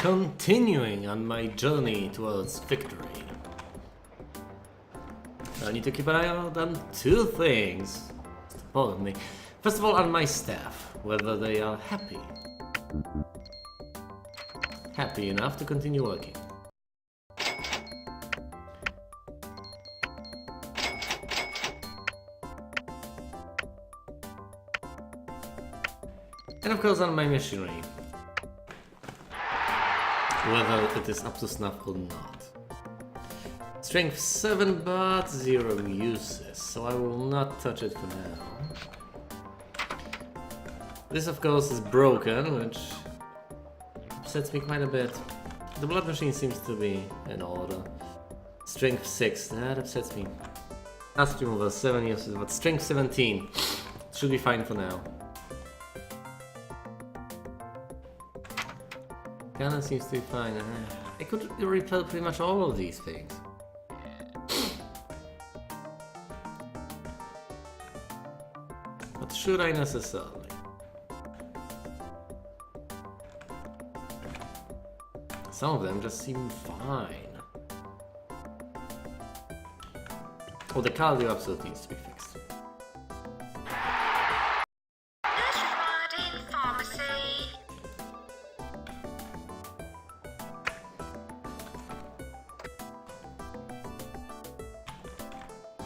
continuing on my journey towards victory. I need to keep an eye out on two things. Importantly, first of all, on my staff, whether they are happy. Happy enough to continue working. And of course on my machinery. Whether it is up to snuff or not. Strength 7 but 0 uses, so I will not touch it for now. This of course is broken, which upsets me quite a bit. The blood machine seems to be in order. Strength 6, that upsets me. Last removal 7 uses, but strength 17 should be fine for now. Cannon seems to be fine. I could repel pretty much all of these things. But should I necessarily? Some of them just seem fine. Oh, the cardio absolutely needs to be fixed.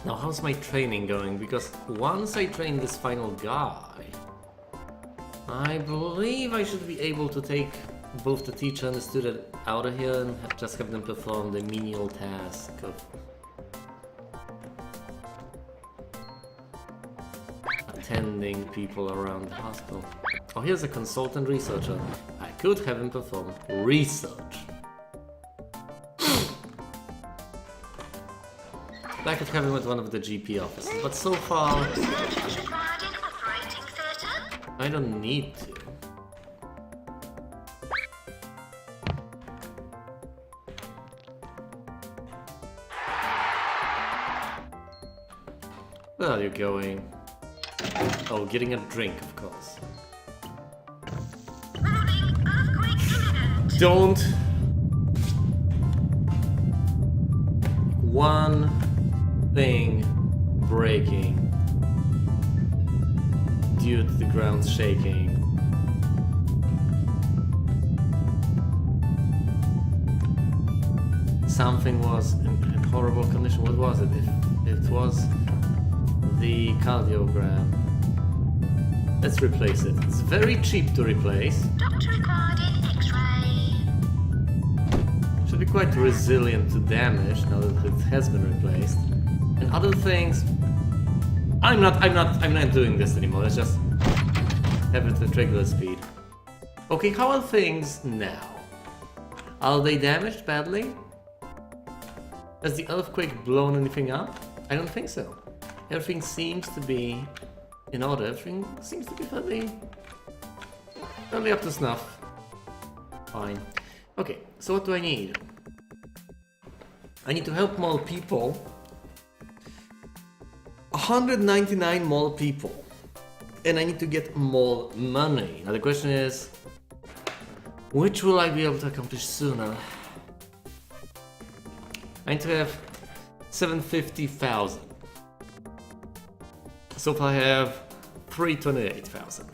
Now, how's my training going? Because once I train this final guy, I believe I should be able to take both the teacher and the student out of here and just have them perform the menial task of attending people around the hospital. Oh, here's a consultant researcher. I could have him perform research. I could have him at one of the GP offices, but so far I don't need to. Where are you going? Oh, getting a drink, of course. Don't. One thing breaking due to the ground shaking. Something was in horrible condition. What was it? If it was the cardiogram. Let's replace it. It's very cheap to replace. Doctor required in X-ray. Should be quite resilient to damage now that it has been replaced. And other things, I'm not doing this anymore. Let's just have it at regular speed. Okay, how are things now? Are they damaged badly? Has the earthquake blown anything up? I don't think so. Everything seems to be in order. Everything seems to be fairly up to snuff. Fine. Okay, so what do I need? I need to help more people. 199 more people. And I need to get more money. Now the question is, which will I be able to accomplish sooner? I need to have 750,000. So far I have 328,000.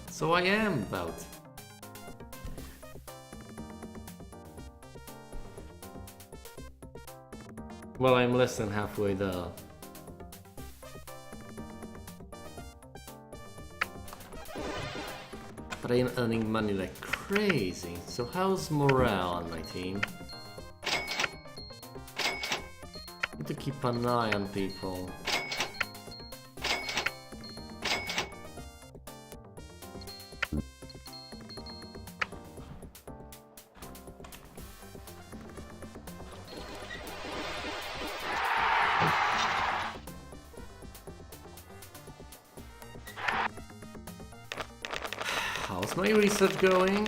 So I am about. Well, I'm less than halfway there. But I am earning money like crazy. So how's morale on my team? Need to keep an eye on people. How's my research going?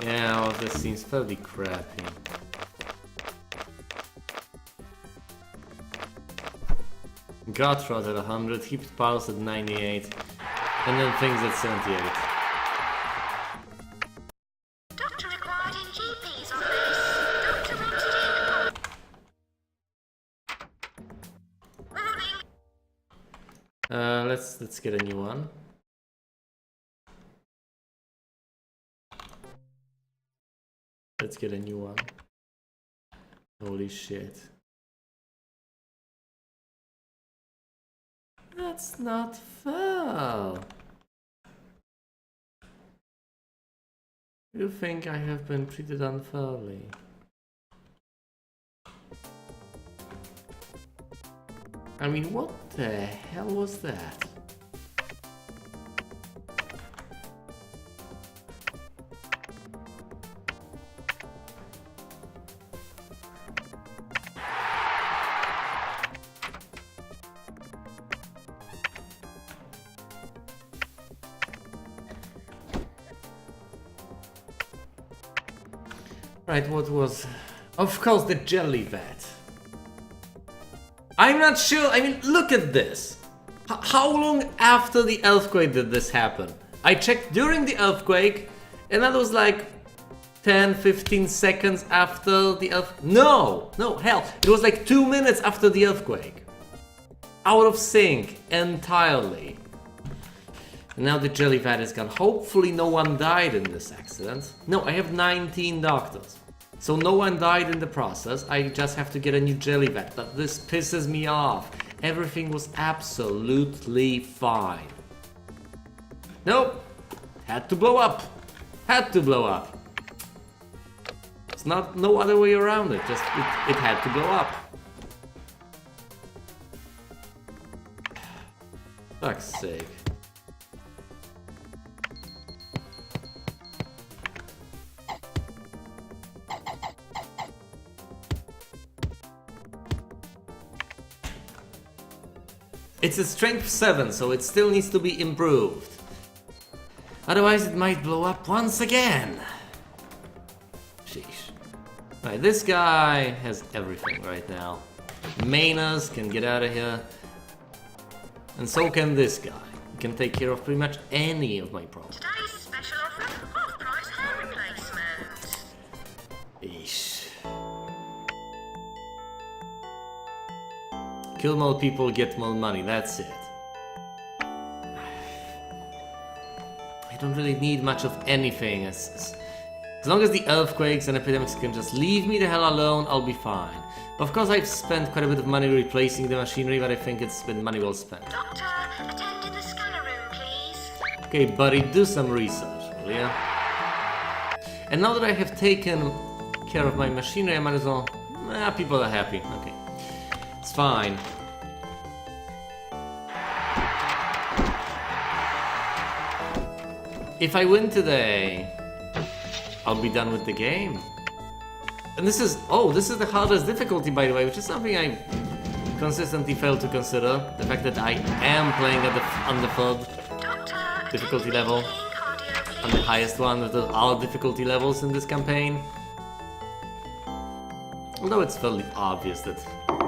Yeah, well, this seems fairly crappy. Gut rot at 100, heaped pulse at 98, and then things at 78. Doctor required in GP's office. Doctor wanted in. Morning. Let's get a new one. Let's get a new one. Holy shit. That's not fair. You think I have been treated unfairly? I mean, what the hell was that? Right, what was... Of course, the jelly vat. I'm not sure, I mean, look at this. How long after the earthquake did this happen? I checked during the earthquake, and that was like 10-15 seconds after the earthquake. No, hell, it was like 2 minutes after the earthquake. Out of sync, entirely. And now the jelly vat is gone. Hopefully no one died in this accident. No, I have 19 doctors. So no one died in the process. I just have to get a new jelly vat. But this pisses me off. Everything was absolutely fine. Nope. Had to blow up. Had to blow up. It's not no other way around it. Just it had to blow up. Fuck's sake. It's a strength 7, so it still needs to be improved. Otherwise it might blow up once again. Sheesh. Right, this guy has everything right now. Manas can get out of here. And so can this guy. He can take care of pretty much any of my problems. Today's special offer, half-price hair replacement. Eesh. Kill more people, get more money, that's it. I don't really need much of anything. As long as the earthquakes and epidemics can just leave me the hell alone, I'll be fine. Of course, I've spent quite a bit of money replacing the machinery, but I think it's been money well spent. Doctor, attend to the scanner room, please. Okay, buddy, do some research, will ya? And now that I have taken care of my machinery, I might as well... people are happy, okay. It's fine. If I win today, I'll be done with the game. And this is the hardest difficulty, by the way, which is something I consistently fail to consider. The fact that I am playing at on the third difficulty level, on the highest one of all difficulty levels in this campaign. Although it's fairly obvious that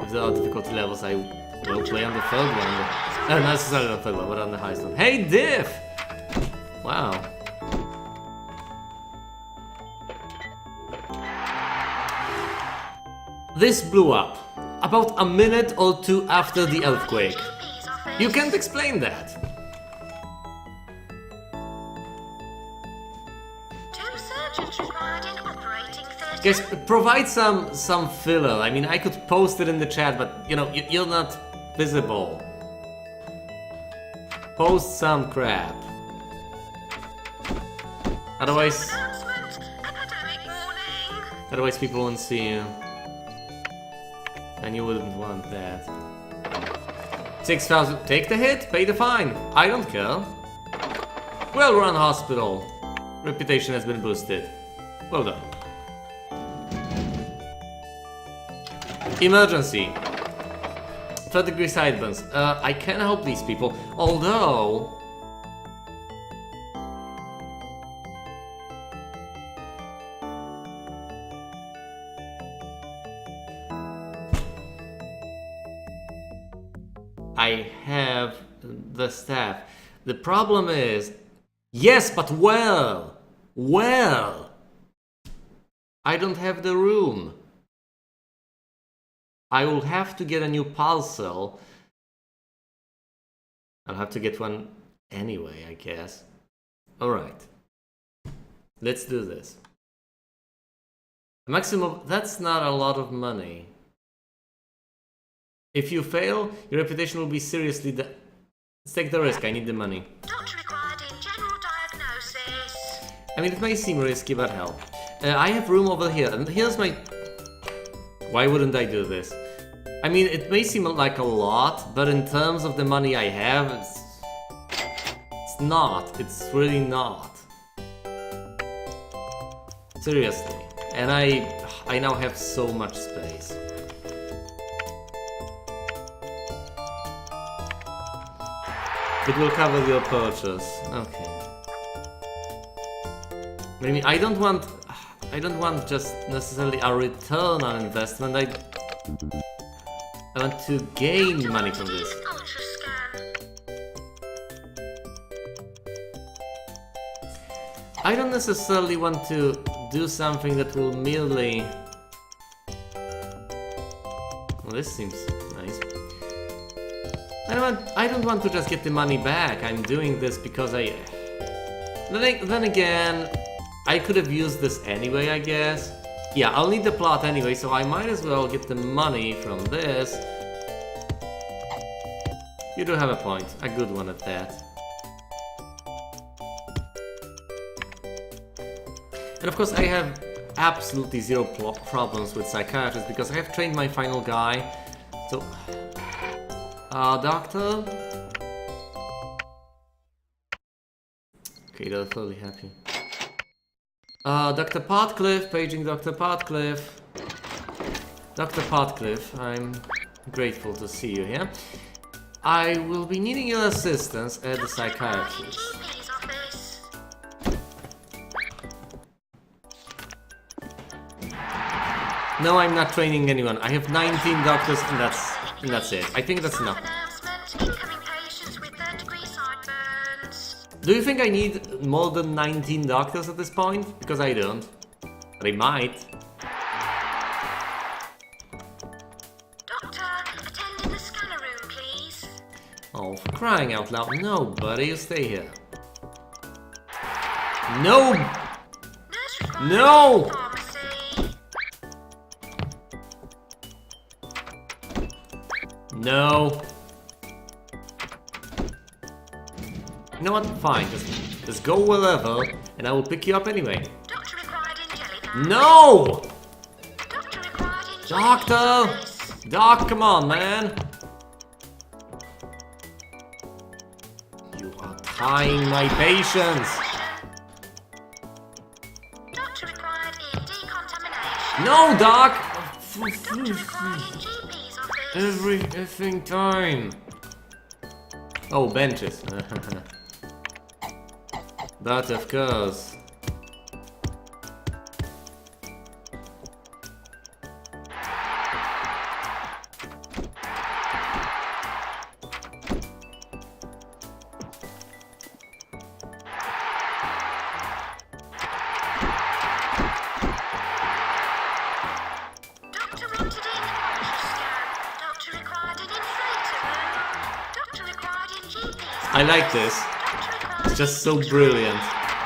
if there are difficulty levels, I will play on the third one. Not necessarily on the third one, but on the highest one. Hey, Diff! Wow. This blew up about a minute or two after the earthquake. You can't explain that. Two surgeons required in operating theatre. Guys, provide some filler. I mean, I could post it in the chat, but you know, you're not visible. Post some crap. Otherwise, Announcement, epidemic warning. otherwise people won't see you. And you wouldn't want that. 6,000. Take the hit, pay the fine. I don't care. Well-run hospital. Reputation has been boosted. Well done. Emergency. 3rd-degree sideburns. I can help these people, although... the staff. The problem is... Yes, but well! Well! I don't have the room. I will have to get a new pulse cell. I'll have to get one anyway, I guess. Alright. Let's do this. Maximum... That's not a lot of money. If you fail, your reputation will be seriously... Let's take the risk, I need the money. Doctor required in general diagnosis. I mean, it may seem risky, but hell. I have room over here, and here's my... Why wouldn't I do this? I mean, it may seem like a lot, but in terms of the money I have, it's not. It's really not. Seriously. And I now have so much space. It will cover your purchase. Okay. I mean, I don't want just necessarily a return on investment. I want to gain money from this. Ultrascan. I don't necessarily want to do something that will merely... Well, this seems nice. I don't want to just get the money back. I'm doing this because I... Then again, I could have used this anyway, I guess. Yeah, I'll need the plot anyway, so I might as well get the money from this. You do have a point. A good one at that. And of course, I have absolutely zero problems with psychiatrists because I have trained my final guy. So... doctor? Okay, they're totally happy. Dr. Potcliffe, paging Dr. Potcliffe. Dr. Potcliffe, I'm grateful to see you here. I will be needing your assistance at the psychiatrist. GP's office. No, I'm not training anyone. I have 19 doctors and that's it. I think that's enough. Announcement, incoming patients with third-degree sideburns. Do you think I need more than 19 doctors at this point? Because I don't. But I might. Doctor, attend in the scanner room, please. Oh, for crying out loud. No, buddy, you stay here. No! Nurse required No! in pharmacy. No. You know what? Fine. Just go wherever, and I will pick you up anyway. Doctor required in jelly bags. No! Doctor required in Doctor! office. Doc, come on, man! You are tying my patience! Doctor required in decontamination. No, Doc! Doctor required in GP's office. Every effing time! Oh, benches. But of course. Doctor wanted in ultrascan. Doctor required in inflator room. Doctor required in GP's I like this. Doctor required It's just so brilliant.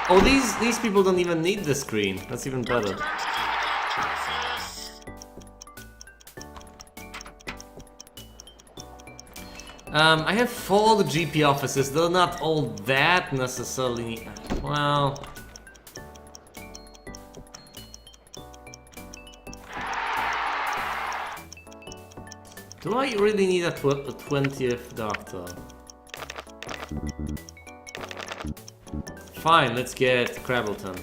Oh, these people don't even need the screen. That's even better. Doctor wanted in electrolysis. I have 4 GP offices. They're not all that necessarily. Well. Do I really need a 20th doctor? Fine, let's get Crabbleton.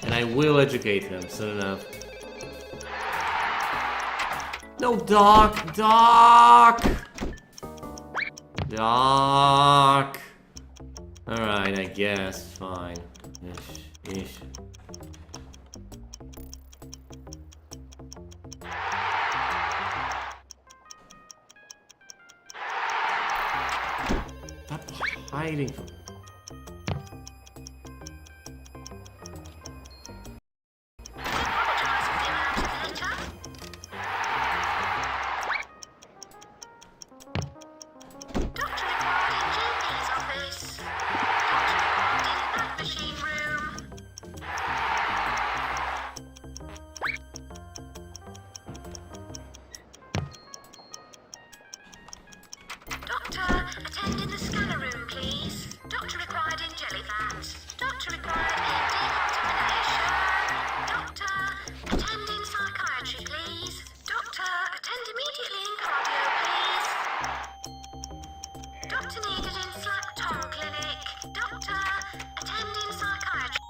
And I will educate him soon enough. No, Doc! Doc! Doc! Alright, I guess. Fine. Ish, ish. hiding from? Apologise for the amount of litter. Doctor required in GP's office. Doctor required in blood machine room. Doctor, attend in the scanner room, please. Doctor required in jelly vat. Doctor required in decontamination. Doctor, attend in psychiatry, please. Doctor, attend immediately in cardio, please. Doctor needed in Slack Tom clinic. Doctor, attend in psychiatry.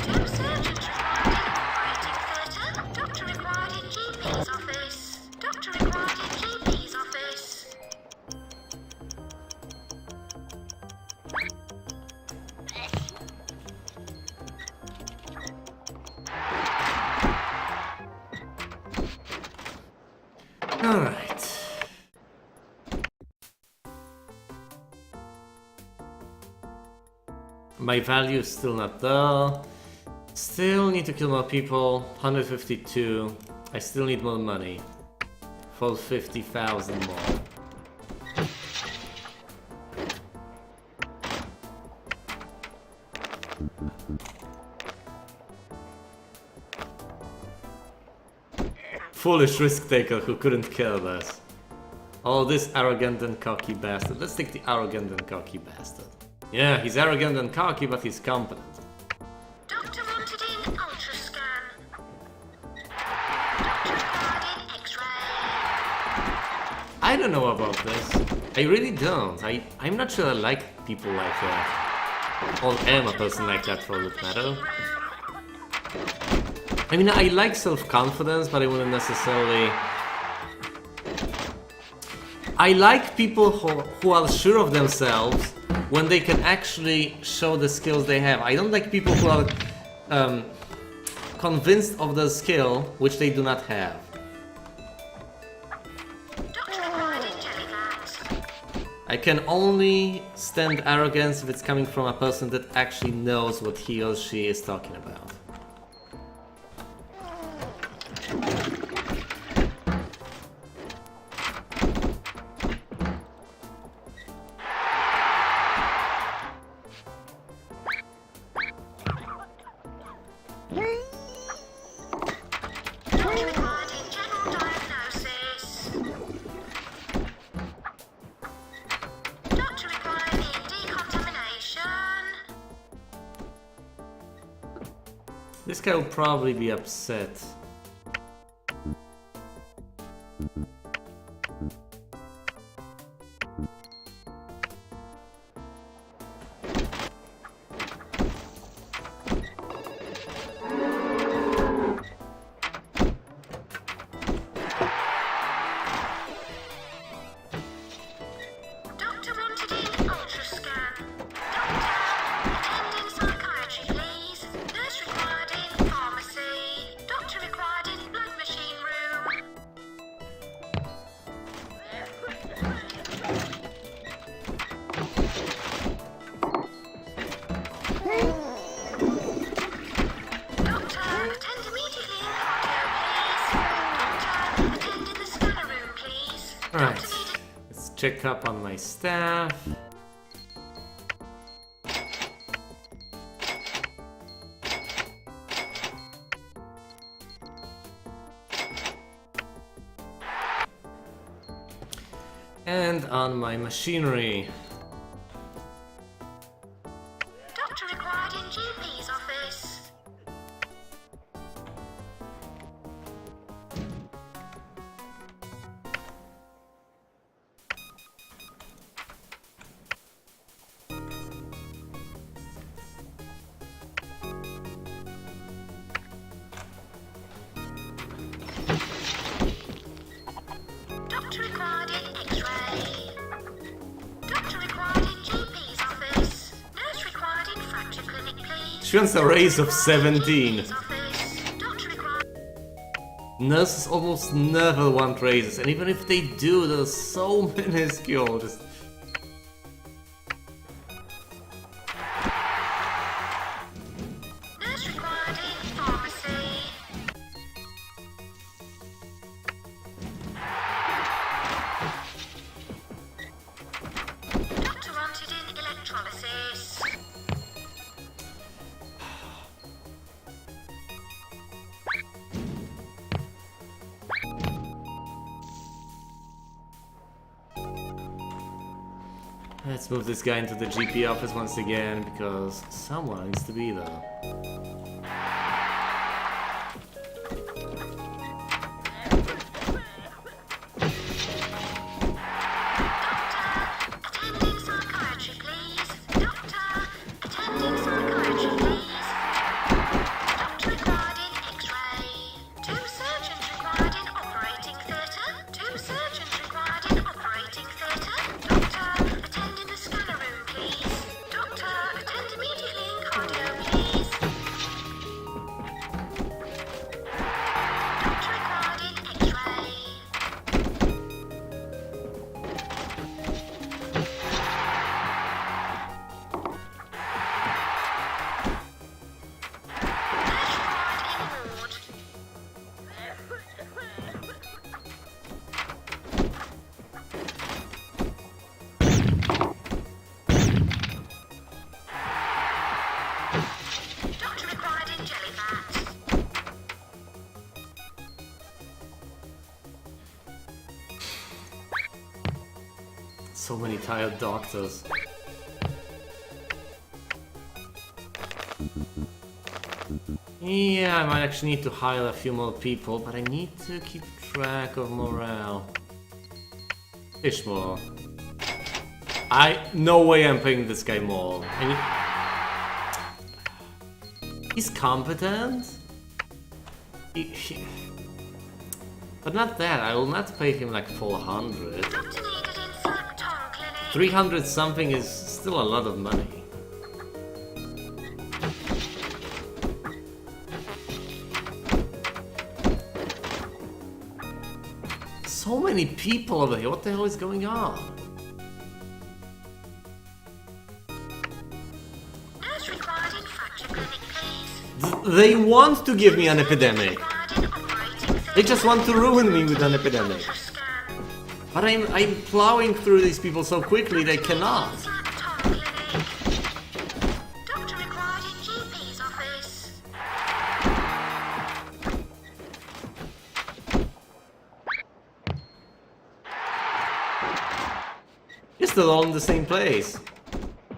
Two surgeons required in operating theatre. Doctor required in GP's office. Doctor required in GP's office. All right. My value is still not there. Still need to kill more people. 152. I still need more money. For 50,000 more. Foolish risk taker who couldn't care less. Oh, this arrogant and cocky bastard. Let's take the arrogant and cocky bastard. Yeah, he's arrogant and cocky, but he's competent. Doctor wanted in ultrascan. Doctor required in X-ray. I don't know about this. I really don't. I'm not sure I like people like that. Or am a person like that for that matter. I mean, I like self-confidence, but I wouldn't necessarily... I like people who are sure of themselves when they can actually show the skills they have. I don't like people who are convinced of the skill which they do not have. Doctor required in jelly vat. I can only stand arrogance if it's coming from a person that actually knows what he or she is talking about. Doctor required in general diagnosis. Doctor required in decontamination. This guy will probably be upset. Doctor wanted in ultrascan. Doctor, attend in psychiatry, please. Nurse required in pharmacy. Doctor required in blood machine room. Doctor, attend immediately in cardio, please. Doctor, attend in the scanner room, please. Alright, Doctor needed. let's check up on my staff. And on my machinery. Doctor required in GP's office. Doctor required in X-ray. Doctor required in GP's office. Nurse required in fracture. She wants a raise of 17. Office. Doctor required. Nurses almost never want raises, and even if they do, they're so minuscule. Just Nurse required in pharmacy. Doctor wanted in electrolysis. let's move this guy into the GP office once again because someone needs to be there. Attending psychiatry, please. Doctor, attending psychiatry, please. Doctor required in X-ray. 2 surgeons required in operating theatre. 2 surgeons required in operating theatre. Doctor, attend in the scanner room, please. Doctor, attend immediately in cardio, please. Doctor required in X-ray. Doctor required in jellybat. So many tired doctors. Yeah, I might actually need to hire a few more people, but I need to keep track of morale. Ishmael. No way I'm paying this guy more. He's competent? But not that, I will not pay him like 400. Doctor needed in Slap Tongue Clinic. 300 something is still a lot of money. So many people over here, what the hell is going on? Nurse required in fracture clinic, please. They want to give me an epidemic. Required in operating theatre. They just want to ruin me with an epidemic. Scan. But I'm plowing through these people so quickly they cannot. Slap Tongue Clinic. Doctor required in GP's office. You're still all in the same place.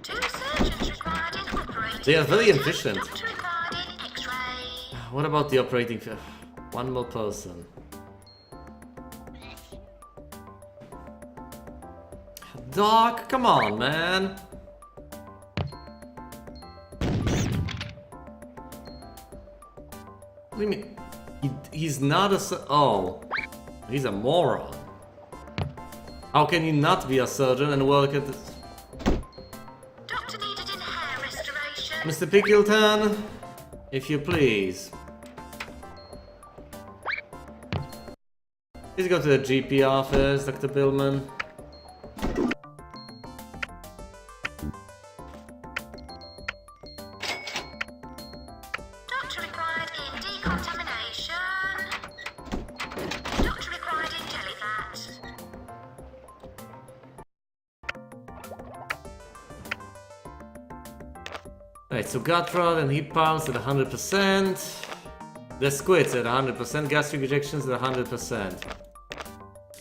2 surgeons required in operating They are very theatre. efficient. Doctor required in X-ray. What about the operating theatre? One more person. Doc, come on, man. What do you mean? He's not a oh. He's a moron. How can you not be a surgeon and work at this? Doctor needed in hair restoration. Mr. Pickleton, if you please. Please go to the GP office, Dr. Billman. Doctor required in decontamination. Doctor required in jellybat. Right, so gut rot and heat pulse at 100%. The squids at 100%, gastric rejections at 100%.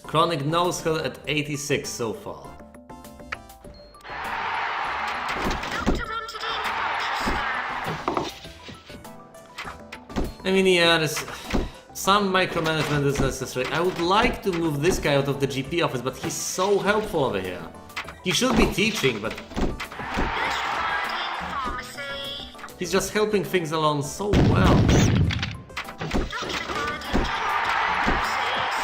Chronic nose hurt at 86 so far. Doctor wanted in ultrasound. I mean, yeah, there's some micromanagement is necessary. I would like to move this guy out of the GP office, but he's so helpful over here. He should be teaching, but Nurse required in pharmacy. he's just helping things along so well. Doctor required in diagnosis.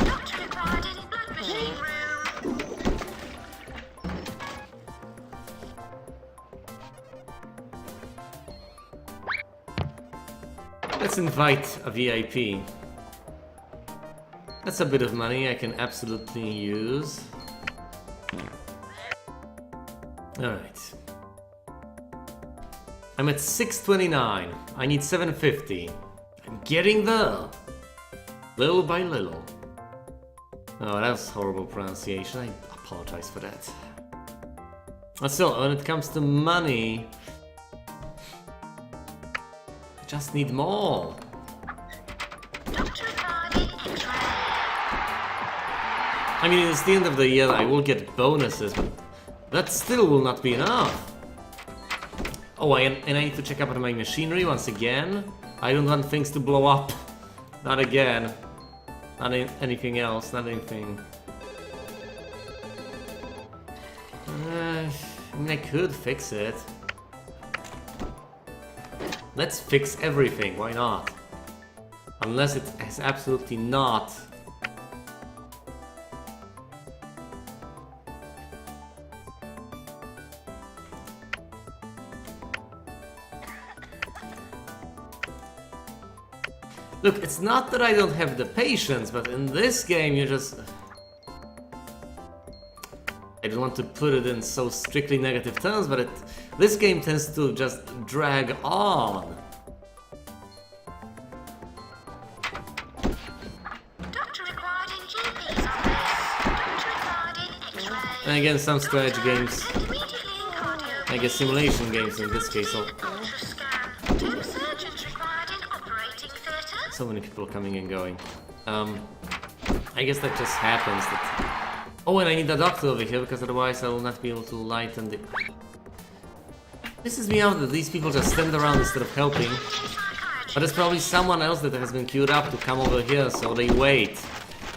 Doctor required in blood machine room. Let's invite a VIP. That's a bit of money I can absolutely use. Alright. I'm at 629. I need 750. I'm getting there. Little by little. Oh, that was horrible pronunciation. I apologize for that. So, when it comes to money, I just need more. I mean, it's the end of the year, I will get bonuses, but that still will not be enough. Oh, and I need to check up on my machinery once again. I don't want things to blow up. Not again. Not anything else, not anything. I mean, I could fix it. Let's fix everything, why not? Unless it has absolutely not. Look, it's not that I don't have the patience, but in this game you just... I don't want to put it in so strictly negative terms, but this game tends to just drag on. Doctor required in GP's office. Doctor required in X-ray. And again, some strategy games, And immediately in cardio. I guess simulation games in this case, Ultrascan. 2 surgeons required in operating theatre. so many people coming and going. I guess that just happens. That... Oh, and I need a doctor over here, because otherwise I will not be able to lighten the... Pisses me out that these people just stand around instead of helping. But there's probably someone else that has been queued up to come over here, so they wait.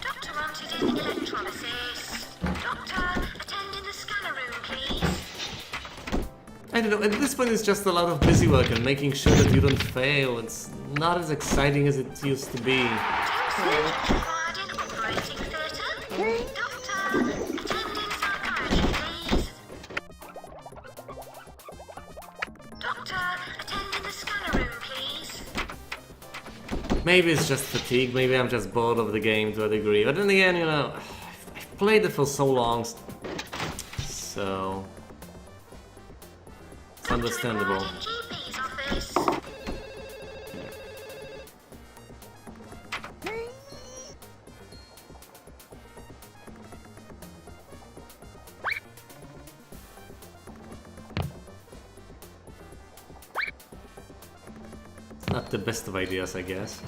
Doctor wanted in electrolysis. Doctor, attend in the scanner room, please. I don't know, at this point it's just a lot of busy work and making sure that you don't fail. It's not as exciting as it used to be. 2 surgeons required in operating theatre. Doctor, attend in psychiatry, please. Doctor, attend in the scanner room, please. Maybe it's just fatigue, maybe I'm just bored of the game to a degree. But then again, you know, I've played it for so long, so... It's understandable. Doctor required in GP's office. Not the best of ideas, I guess.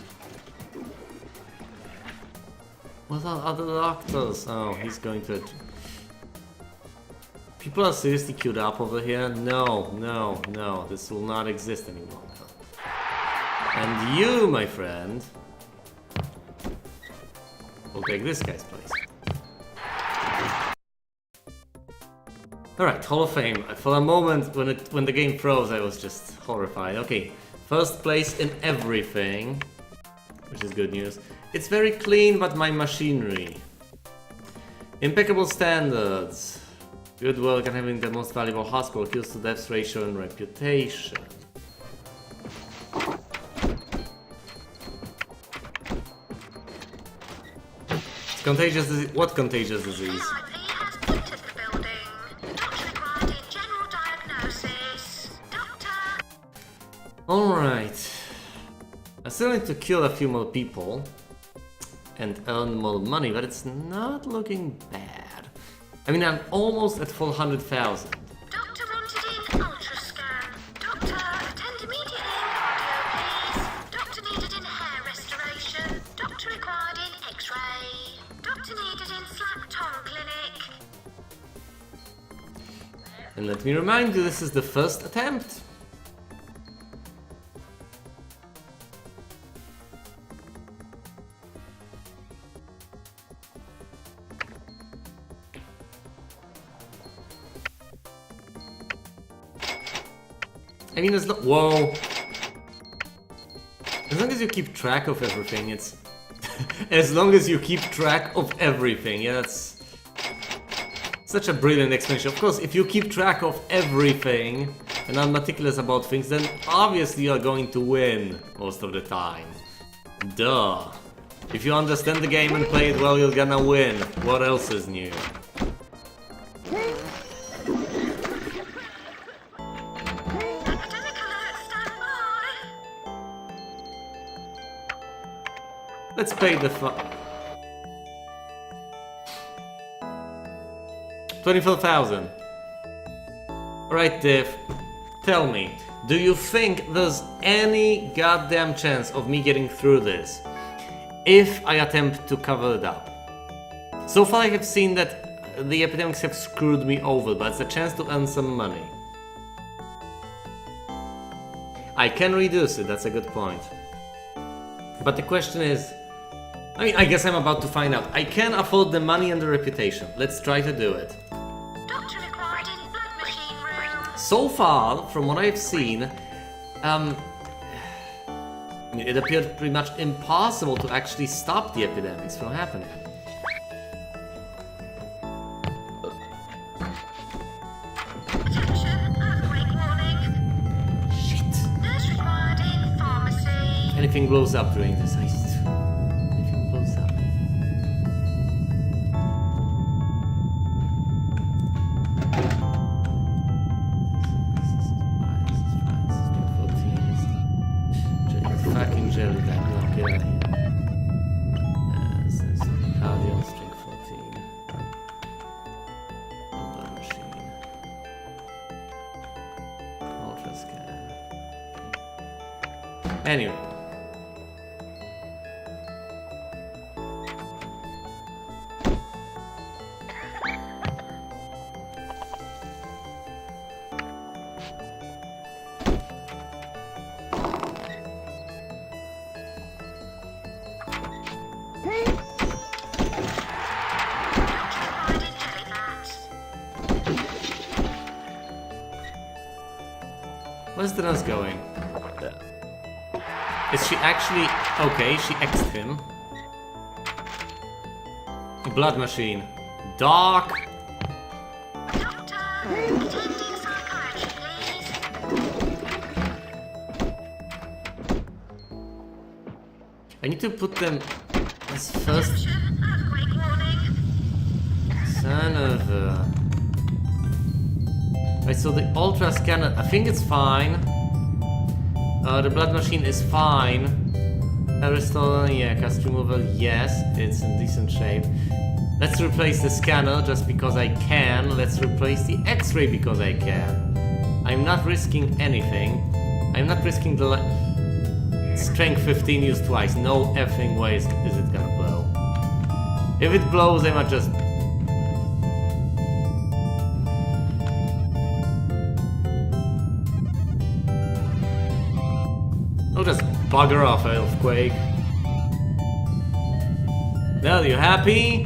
What are other doctors? Oh, he's going to... People are seriously queued up over here? No, no, no. This will not exist anymore. And you, my friend, will take this guy's place. Alright, Hall of Fame. For a moment, when the game froze, I was just horrified. Okay, first place in everything, which is good news. It's very clean, but my machinery. Impeccable standards. Good work on having the most valuable hospital, kills to deaths ratio and reputation. It's contagious disease. What contagious disease? VIP has entered the building. Doctor required in general diagnosis. Doctor. Alright. I still need to kill a few more people and earn more money, but it's not looking bad. I mean, I'm almost at 400,000. Doctor wanted in ultrascan. Doctor, attend immediately in cardio, please. Doctor needed in hair restoration. Doctor required in X-ray. Doctor needed in slap tongue clinic. And let me remind you, this is the first attempt. I mean, it's not. Whoa! As long as you keep track of everything, it's. As long as you keep track of everything, yeah, that's. Such a brilliant explanation. Of course, if you keep track of everything and are meticulous about things, then obviously you're going to win most of the time. Duh. If you understand the game and play it well, you're gonna win. What else is new? Epidemic alert, stand by. Let's pay the 24,000. Alright, Div. Tell me, do you think there's any goddamn chance of me getting through this if I attempt to cover it up? So far I have seen that the epidemics have screwed me over, but it's a chance to earn some money. I can reduce it, that's a good point. But the question is, I guess I'm about to find out. I can afford the money and the reputation. Let's try to do it. Doctor required in blood machine room. So far, from what I've seen, it appeared pretty much impossible to actually stop the epidemics from happening. Attention, earthquake warning. Shit. Nurse required in pharmacy. Anything blows up during this. Anything blows up. Fucking jelly that knock it out of here. This is cardio strength 14. Blood machine. Ultra scan. Anyway. Doctor required in jelly bags. Where's the nurse going? Is she actually... Okay, she X'd him. Blood machine. Doc! Doctor, attending psychiatry, please. I need to put them as first... Attention, earthquake warning. Son of a... Right, so the ultra scanner, I think it's fine. The blood machine is fine. Aristotle, yeah, cast removal, yes, it's in decent shape. Let's replace the scanner just because I can. Let's replace the X-ray because I can. I'm not risking anything. I'm not risking the strength 15 used twice. No effing way is it gonna blow. If it blows, I might just... I'll just bugger off, Earthquake. Well, you happy?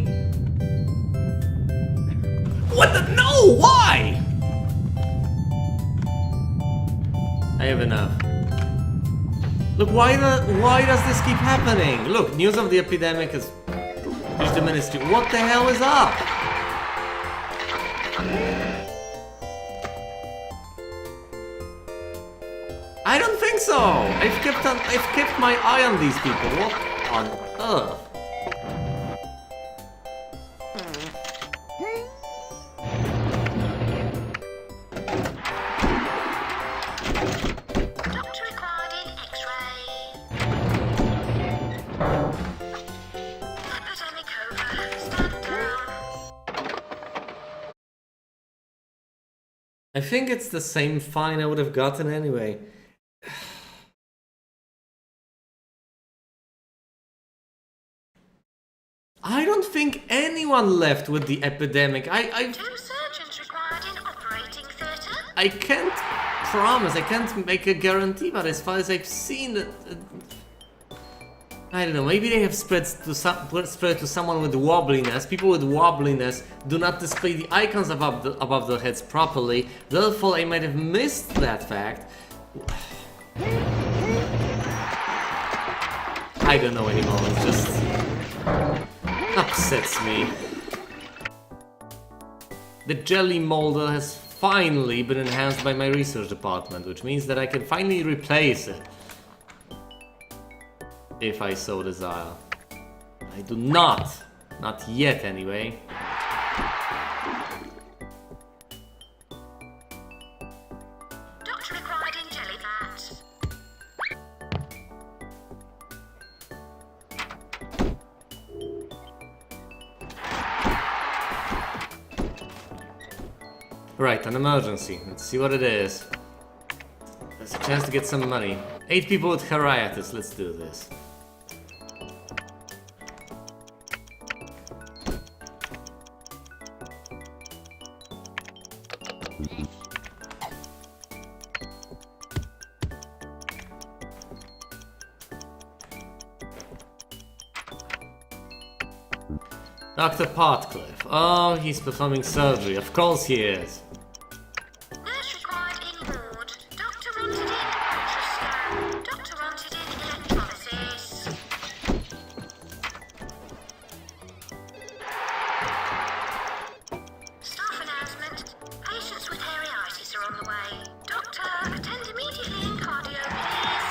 What the? No! Why? I have enough. Look, why does this keep happening? Look, news of the epidemic has reached the ministry. What the hell is up? I don't think so. I've kept my eye on these people. What on earth? Doctor required in X-ray. Epidemic over. Stand down. I think it's the same fine I would have gotten anyway. I don't think anyone left with the epidemic. Two surgeons required in operating theatre. I can't promise, I can't make a guarantee, but as far as I've seen, I don't know, maybe they have spread to someone with wobbliness. People with wobbliness do not display the icons above their heads properly, therefore I might have missed that fact. I don't know anymore, it just upsets me. The jelly molder has finally been enhanced by my research department, which means that I can finally replace it. If I so desire. I do not. Not yet, anyway. Doctor required in jelly vat. Right, an emergency. Let's see what it is. There's a chance to get some money. 8 people with Heriatis. Let's do this. Dr. Partcliffe. Oh, he's performing surgery. Of course he is. Nurse required in ward. Doctor wanted in ultrasound. Doctor wanted in electrolysis. Staff announcement. Patients with heriitis are on the way. Doctor, attend immediately in cardio, please.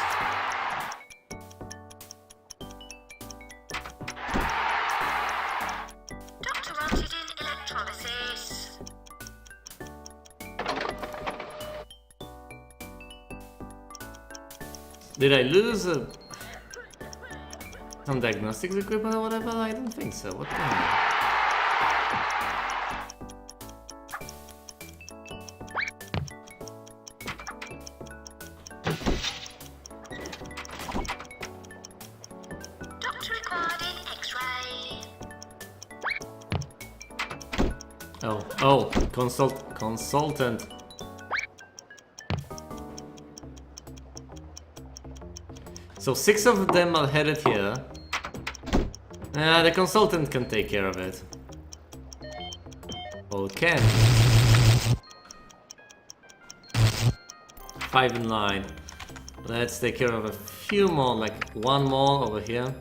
Doctor wanted in electrolysis. Did I lose some diagnostics equipment or whatever? I don't think so. What the hell? Doctor required in X-ray. Oh, consultant. So 6 of them are headed here. The consultant can take care of it. Or can. 5 in line. Let's take care of a few more, like 1 more over here.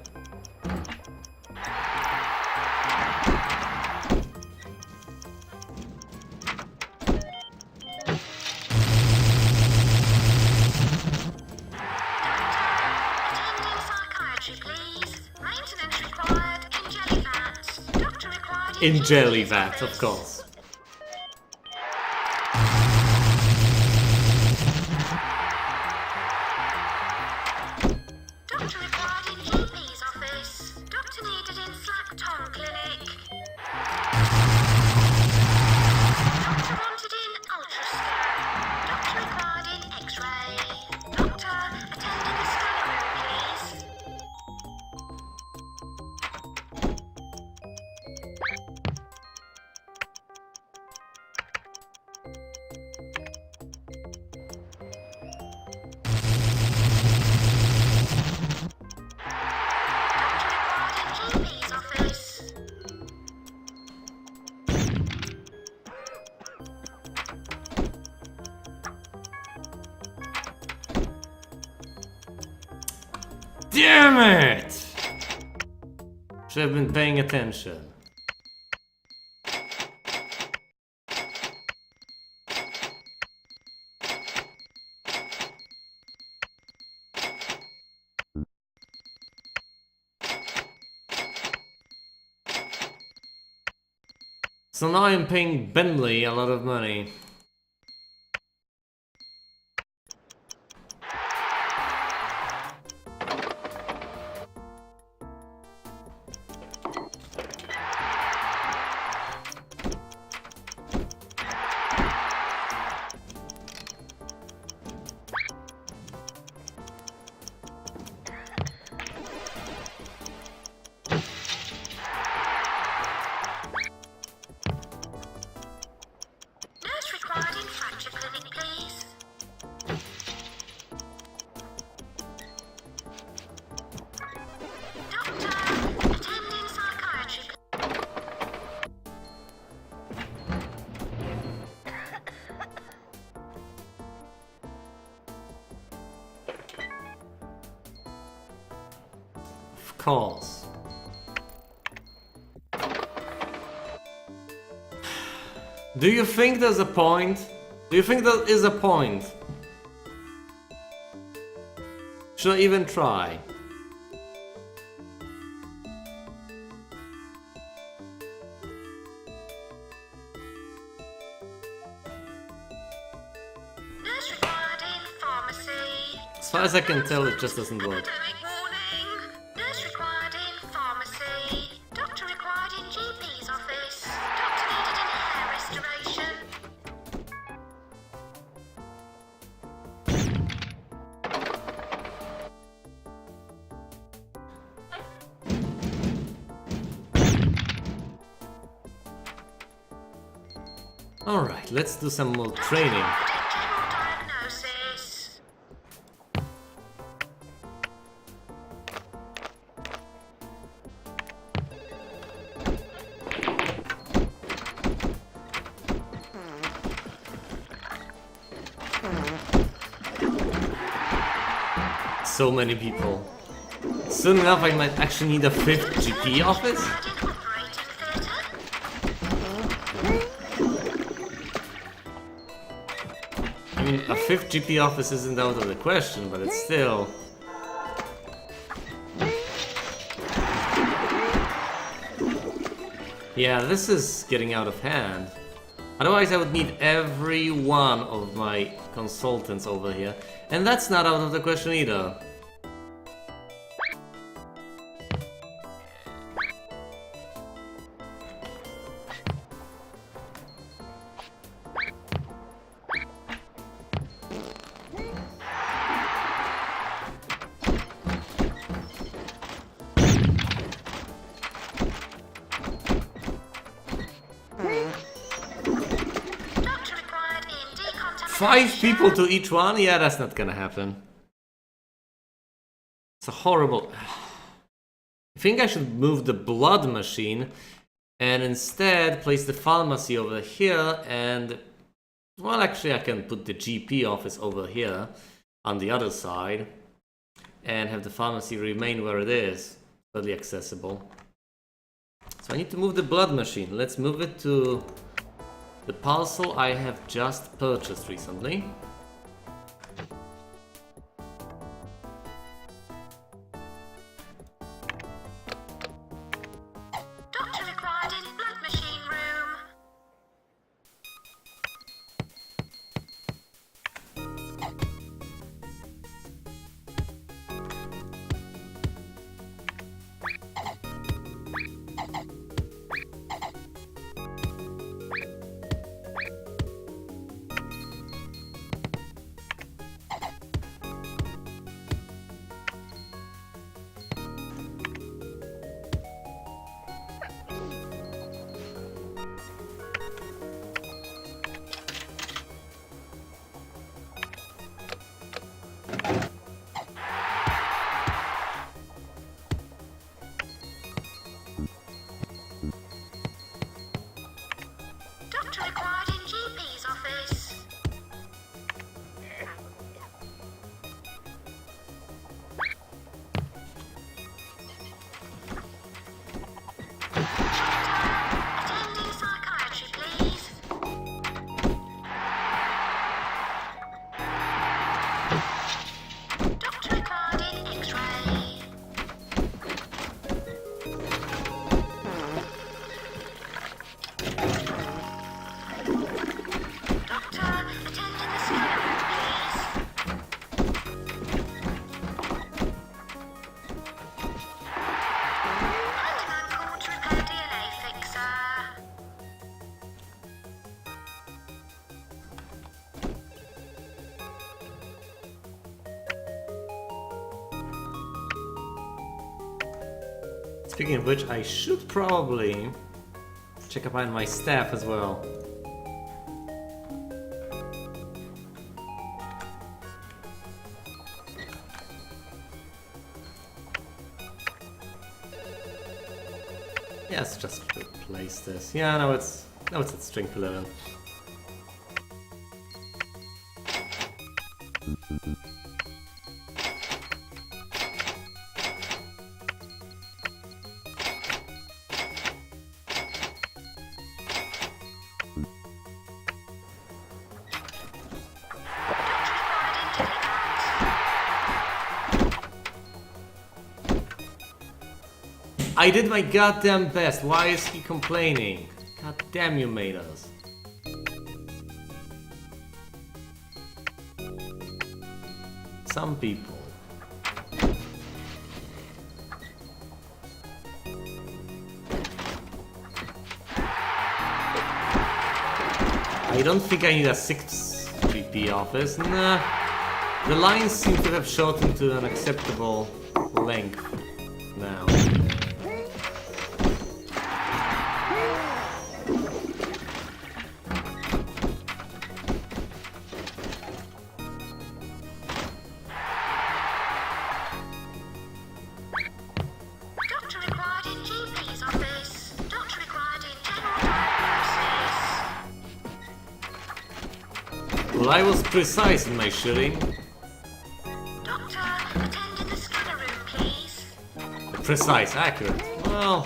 Attending psychiatry, please. Maintenance required in jelly vat. Doctor required In jelly vat, of course. Doctor required in GP's office. Doctor needed in Slack Tongue Clinic. Doctor wanted in ultrasound. Doctor required in X-ray. Doctor, attend in the scanner room, please. Doctor required in GP's office. Damn it! Should have been paying attention. So now I'm paying Bentley a lot of money. Nurse required in fracture clinic, please. Doctor, attend in psychiatry. Of course. Do you think there's a point? Do you think there is a point? Should I even try? Nurse required in pharmacy. As far as I can tell, it just doesn't work. Epidemic warning. Nurse required in pharmacy. Doctor required in GP's office. Doctor needed in hair restoration. Alright, let's do some more training. General diagnosis. So many people. Soon enough, I might actually need a 5th GP office. Required in operating theatre. I mean, a 5th GP office isn't out of the question, but it's still... Yeah, this is getting out of hand. Otherwise I would need every one of my consultants over here. And that's not out of the question either. Doctor required in decontamination. 5 people to each one? Yeah, that's not gonna happen. It's a horrible... I think I should move the blood machine and instead place the pharmacy over here and... Well, actually I can put the GP office over here on the other side and have the pharmacy remain where it is, totally accessible. So I need to move the blood machine. Let's move it to the parcel I have just purchased recently. Doctor required in blood machine room. Doctor required in GP's office. Attending psychiatry, please. Doctor required in X-ray. Doctor, attending the scanner room, please. Handyman called to repair DNA fixer. Speaking of which, I should probably check up on my staff as well. Yes, just replace this. Yeah, no, it's at strength 11. I did my goddamn best. Why is he complaining? God damn you, Matos. Some people. I don't think I need a 6th GP office. Nah. The lines seem to have shortened to an acceptable length now. Doctor required in GP's office. Doctor required in general diagnosis. Well, I was precise in my shooting. Doctor, attend in the scanner room, please. Precise, accurate. Well,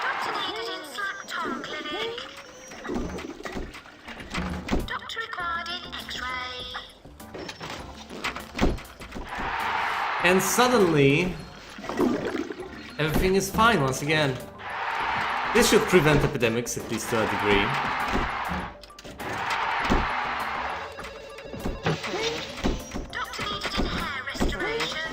Doctor needed in Slack Tom Clinic. Doctor required in X-ray. and suddenly everything is fine once again. This should prevent epidemics, at least to a degree. Doctor needed in hair restoration.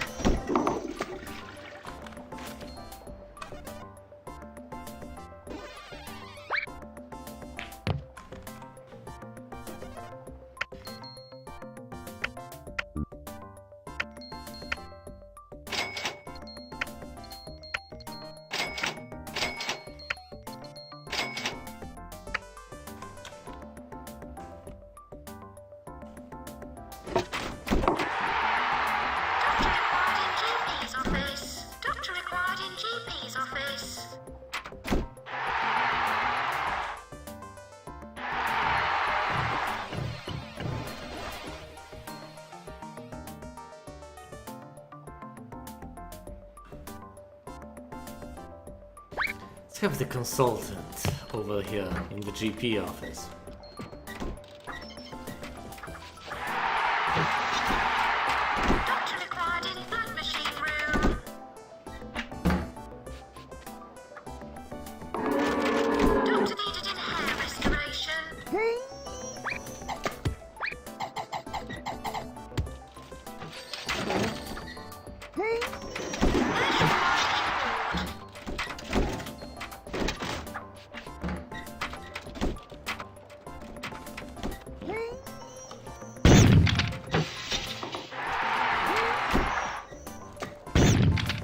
Doctor required in GP's office. Let's have the consultant over here in the GP office. Doctor required in blood machine room. Doctor needed in hair restoration.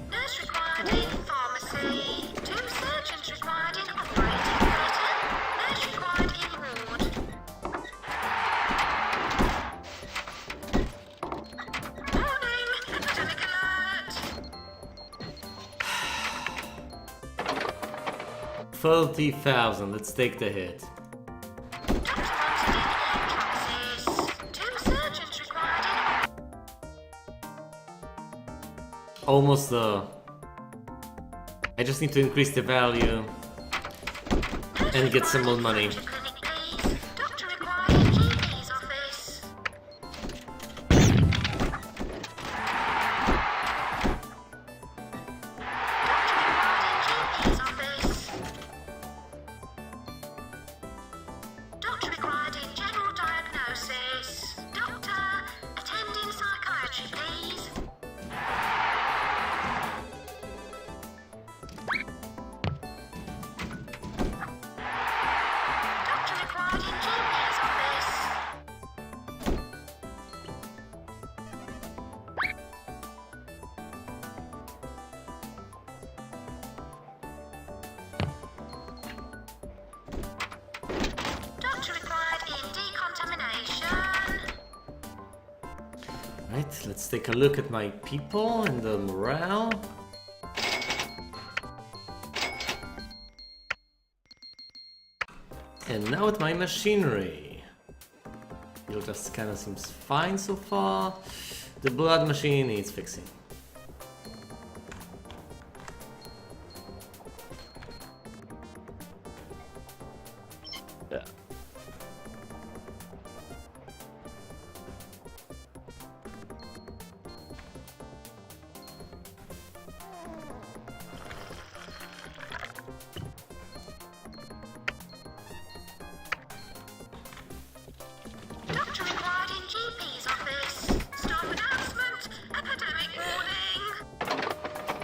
Nurse required in ward. Nurse required in pharmacy. 2 surgeons required in operating theatre. Nurse required in ward. Warning! Epidemic alert! 30,000, let's take the hit. Doctor wanted in necrosis. 2 surgeons required in Almost I just need to increase the value and get some more money. Clinic, please. Doctor required in GP's office. Doctor required in general diagnosis. Doctor, attend in psychiatry, please. Doctor required in GP's office. Doctor required in decontamination. Right, let's take a look at my people and the morale. And now at my machinery. It just kind of seems fine so far. The blood machine needs fixing. Yeah.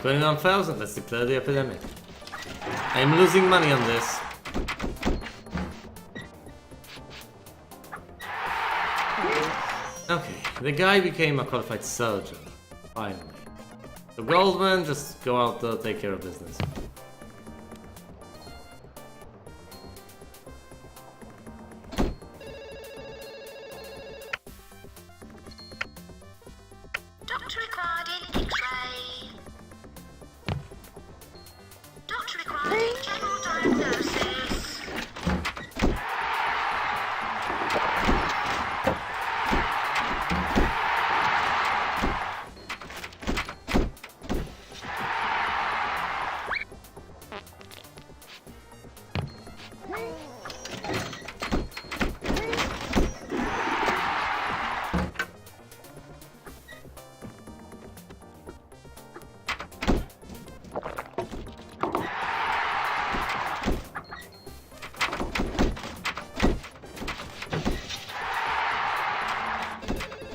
21,000, let's declare the epidemic. I'm losing money on this. Okay, the guy became a qualified surgeon. Finally. So Goldman, just go out there, take care of business. Doctor required in X-ray. Doctor required in general diagnosis.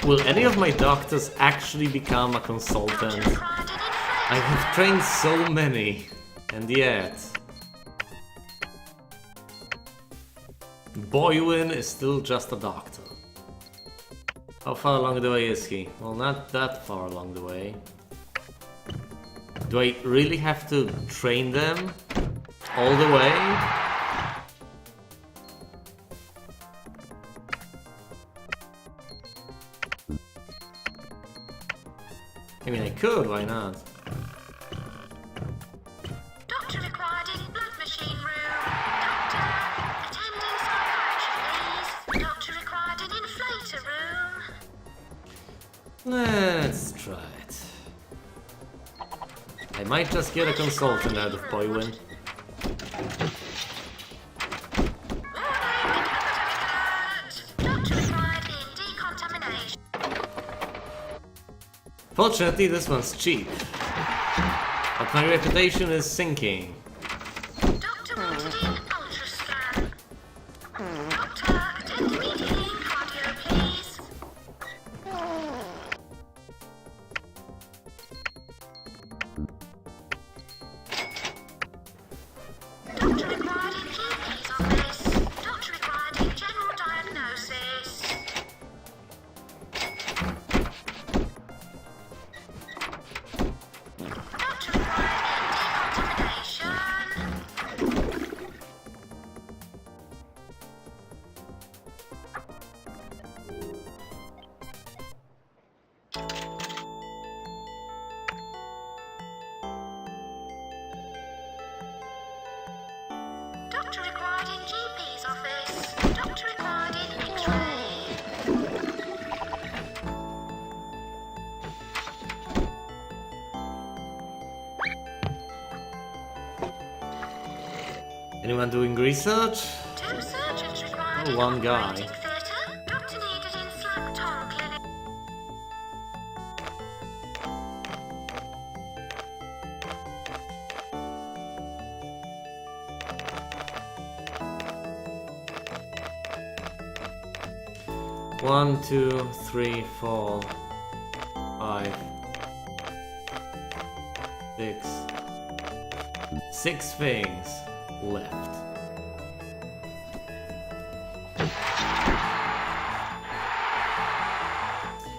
Will any of my doctors actually become a consultant? Required in I have trained so many, and yet... Boywin is still just a doctor. How far along the way is he? Well, not that far along the way. Do I really have to train them all the way? I mean, I could, why not? Doctor required in blood machine room. Doctor, attending psychiatry, please. Doctor required in inflator room. Let's try it. I might just get a consultant out of Boywin. Warning, epidemic alert. Doctor required in decontamination. Fortunately, this one's cheap. But my reputation is sinking. Doctor wanted in ultrascan. Doctor, attend immediately in cardio, please. Doctor required in GP's office. Doctor required in general diagnosis. Doctor required in decontamination. Doctor required in GP's office. Doctor required in X-ray. Anyone doing research? Two surgeons required Oh, in one guy. operating theatre. Doctor needed in Slack Tongue Clinic. One, two, three, four, 5, 6, 6 things left.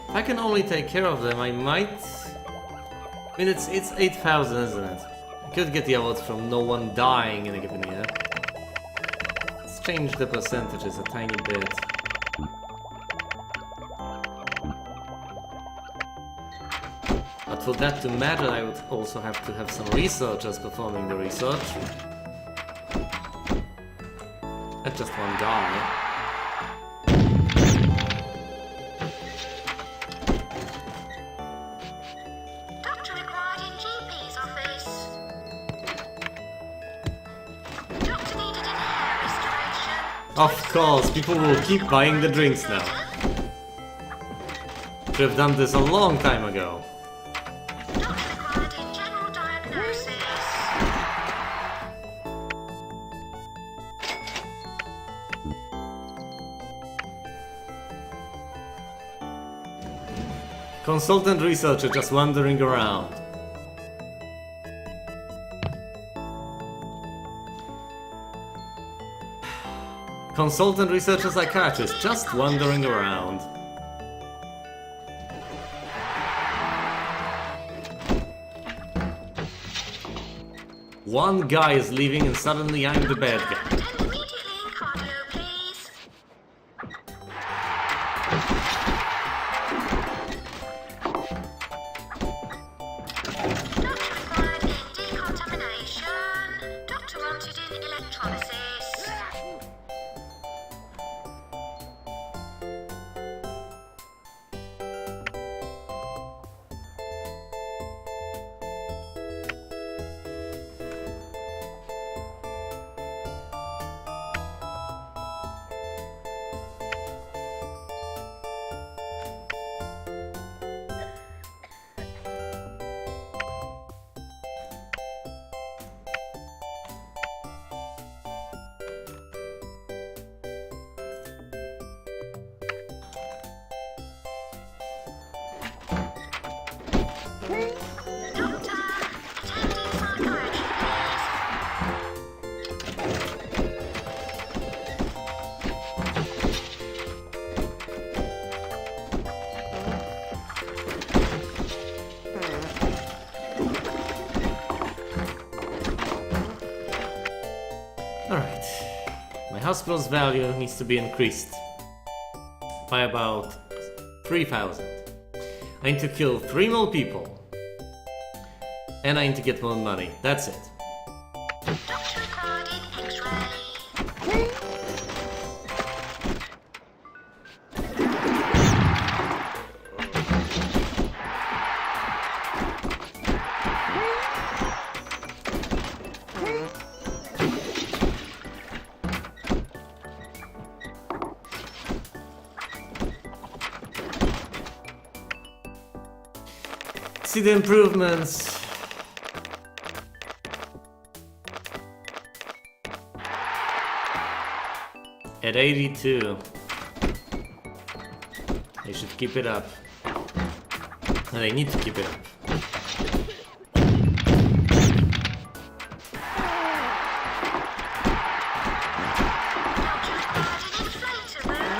If I can only take care of them, I might... I mean, it's 8,000, isn't it? I could get the awards from no one dying in a given year. Let's change the percentages a tiny bit. But for that to matter, I would also have to have some researchers performing the research. Not just one guy. Doctor required in GP's office. Doctor needed in hair restoration. Of course, people will keep buying the drinks now. Should have done this a long time ago. Doctor required in general diagnosis. Consultant researcher just wandering around. Consultant researcher psychiatrist, just wandering around. One guy is leaving and suddenly I'm the bad guy. Attend immediately in cardio, please. Doctor required in decontamination. Doctor wanted in electrolysis. Doctor, attend in psychiatry, please. Alright. My hospital's value needs to be increased by about 3,000. I need to kill 3 more people. And I need to get more money. That's it. Doctor required in X-ray. See the improvements. At 82. They should keep it up. And they need to keep it up. Doctor required in inflator room.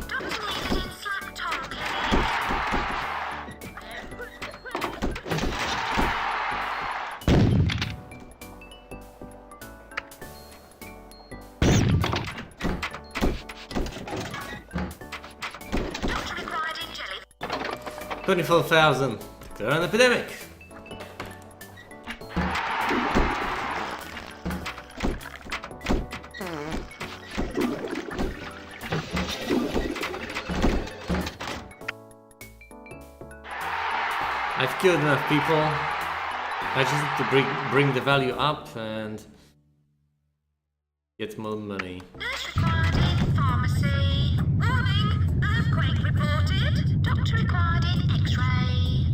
Doctor needed in Slack Tom Clinic. Doctor required in jelly. 24,000. Declare an epidemic. I've killed enough people. I just need to bring the value up and get more money. Nurse required in pharmacy. Warning, earthquake reported. Doctor required in X-ray.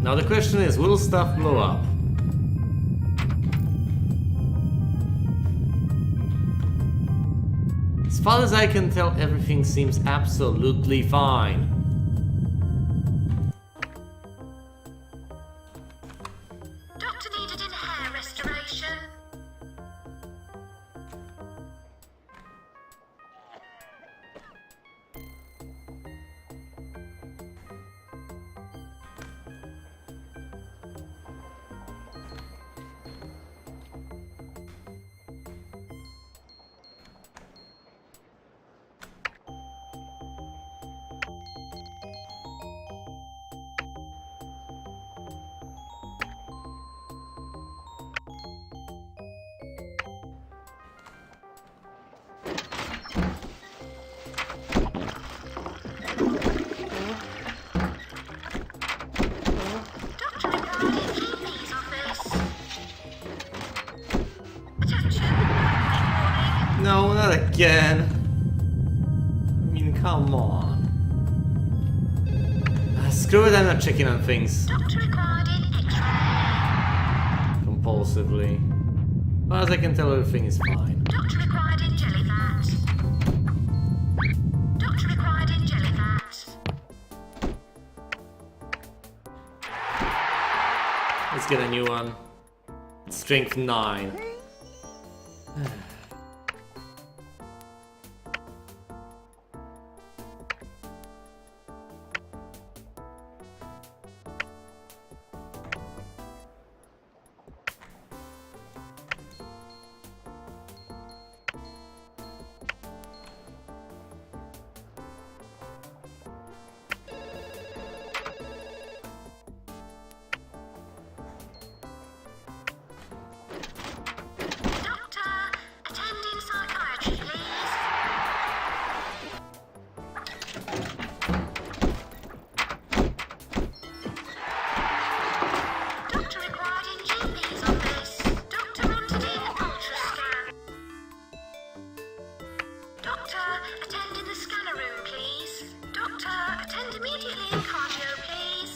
Now the question is, will stuff blow up? As far as I can tell, everything seems absolutely fine. Doctor Doctor needed in hair restoration. Doctor required in GP's office. Attention, warning. No, not again. I mean, come on. Screw it, I'm not checking on things Doctor required in X-ray. compulsively. As far as I can tell, everything is fine. Doctor required in jelly vat. Doctor required in jelly vat. Let's get a new one. Strength 9. Doctor, attend in psychiatry, please. Doctor required in GP's office. Doctor wanted in ultrascan. Doctor, attend in the scanner room, please. Doctor, attend immediately in cardio, please.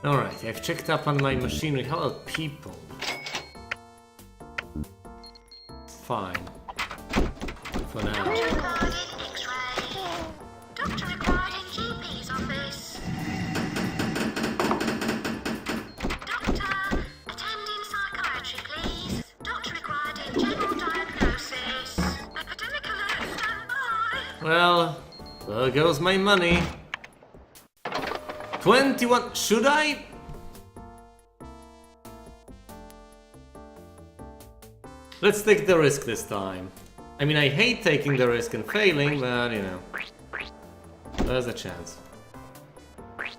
Alright, I've checked up on my machinery. How about people? Fine. For now. Doctor required in X-ray. Doctor required in GP's office. Doctor, attend in psychiatry, please. Doctor required in general diagnosis. Epidemic alert, stand by. Well, there goes my money. 21. Should I? Let's take the risk this time. I mean, I hate taking the risk and failing, but you know, there's a chance. Nurse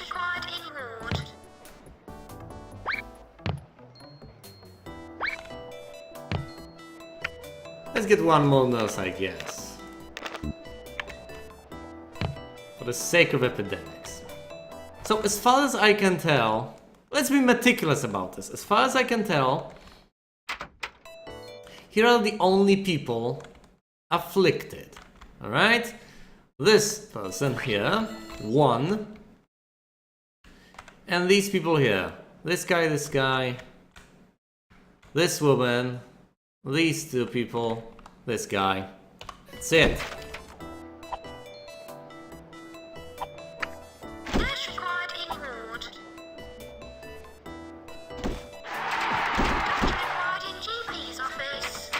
required in ward. Let's get one more nurse, I guess. For the sake of epidemics. So, as far as I can tell, let's be meticulous about this. As far as I can tell, here are the only people afflicted. Alright? This person here, 1. And these people here. This guy, this woman, these 2 people, this guy. That's it. Nurse required in ward. Doctor required in GP's office.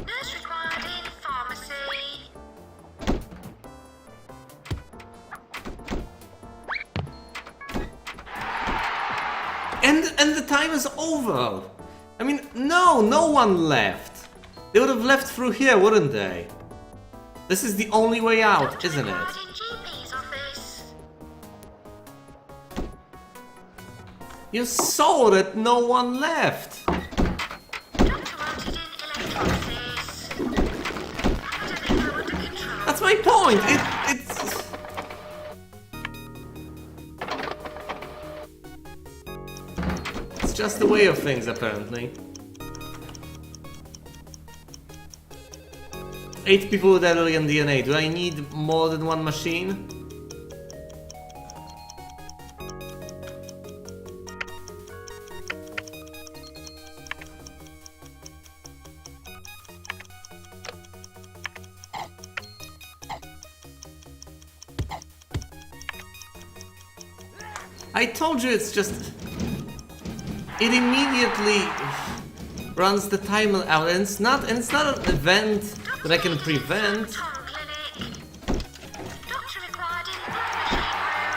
Nurse required in pharmacy. And the time is over. I mean, no one left. They would have left through here, wouldn't they? This is the only way out, Doctor isn't it? required in GP's office. You saw that no one left. Doctor wanted in electrolysis. Epidemic now under control. That's my point. It's just the way of things, apparently. 8 people with alien DNA. Do I need more than one machine? I told you it's just... It immediately runs the timer out, and it's not an event that I can prevent. Clinic. Doctor required in blood machine room.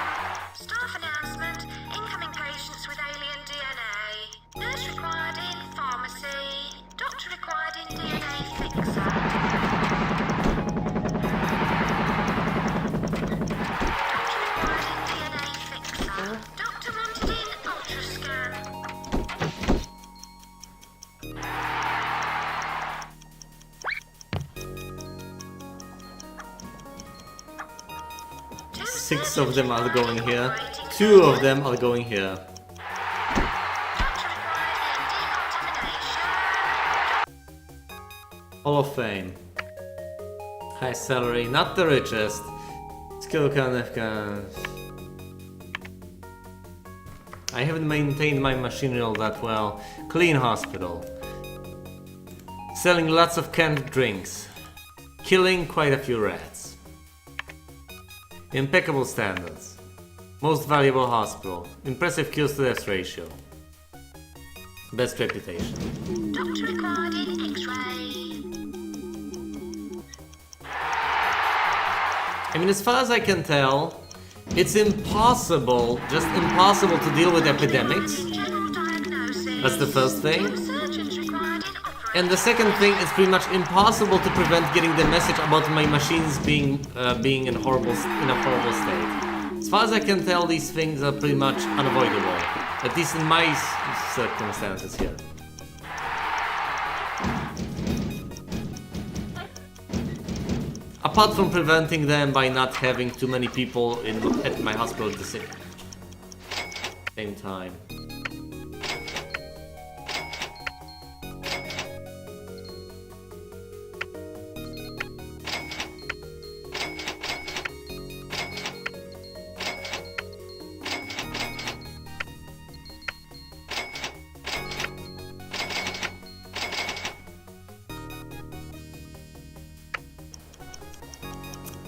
Staff announcement. Incoming patients with alien DNA. Nurse required in pharmacy. Doctor required in DNA fixer. Doctor required in DNA fixer. Doctor wanted in ultrascan. Six of them are going here. 2 of them are going here. Doctor required in decontamination. Hall of Fame. High salary, not the richest. Skill count, I haven't maintained my machinery all that well. Clean hospital. Selling lots of canned drinks. Killing quite a few rats. Impeccable standards. Most valuable hospital. Impressive kills to death ratio. Best reputation. Doctor required in X-ray. I mean, as far as I can tell, it's impossible, just impossible to deal with epidemics. General diagnosis. That's the first thing. Surgeons required in operating. And the second thing is pretty much impossible to prevent getting the message about my machines being in a horrible state. As far as I can tell, these things are pretty much unavoidable, at least in my circumstances here. Apart from preventing them by not having too many people at my hospital at the same time.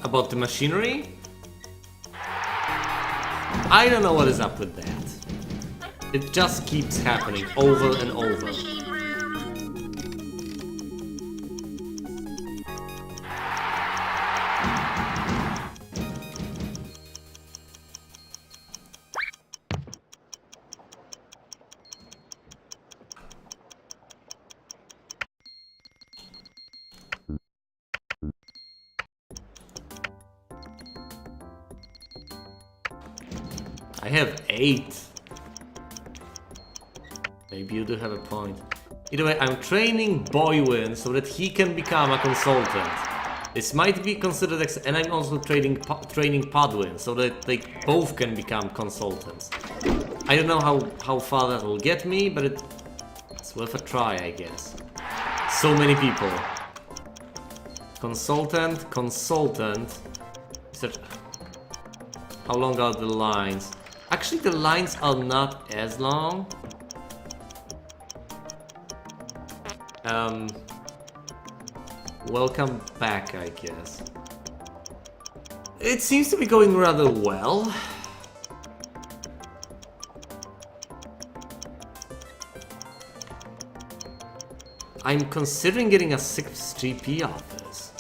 About the machinery? I don't know what is up with that. It just keeps happening over and over. Machine room. I have 8. Maybe you do have a point. Either way, I'm training Boywin so that he can become a consultant. This might be considered, and I'm also training Podwin so that they both can become consultants. I don't know how far that will get me, but it's worth a try, I guess. So many people. Consultant. How long are the lines? Actually, the lines are not as long. Welcome back, I guess. It seems to be going rather well. I'm considering getting a 6th GP office.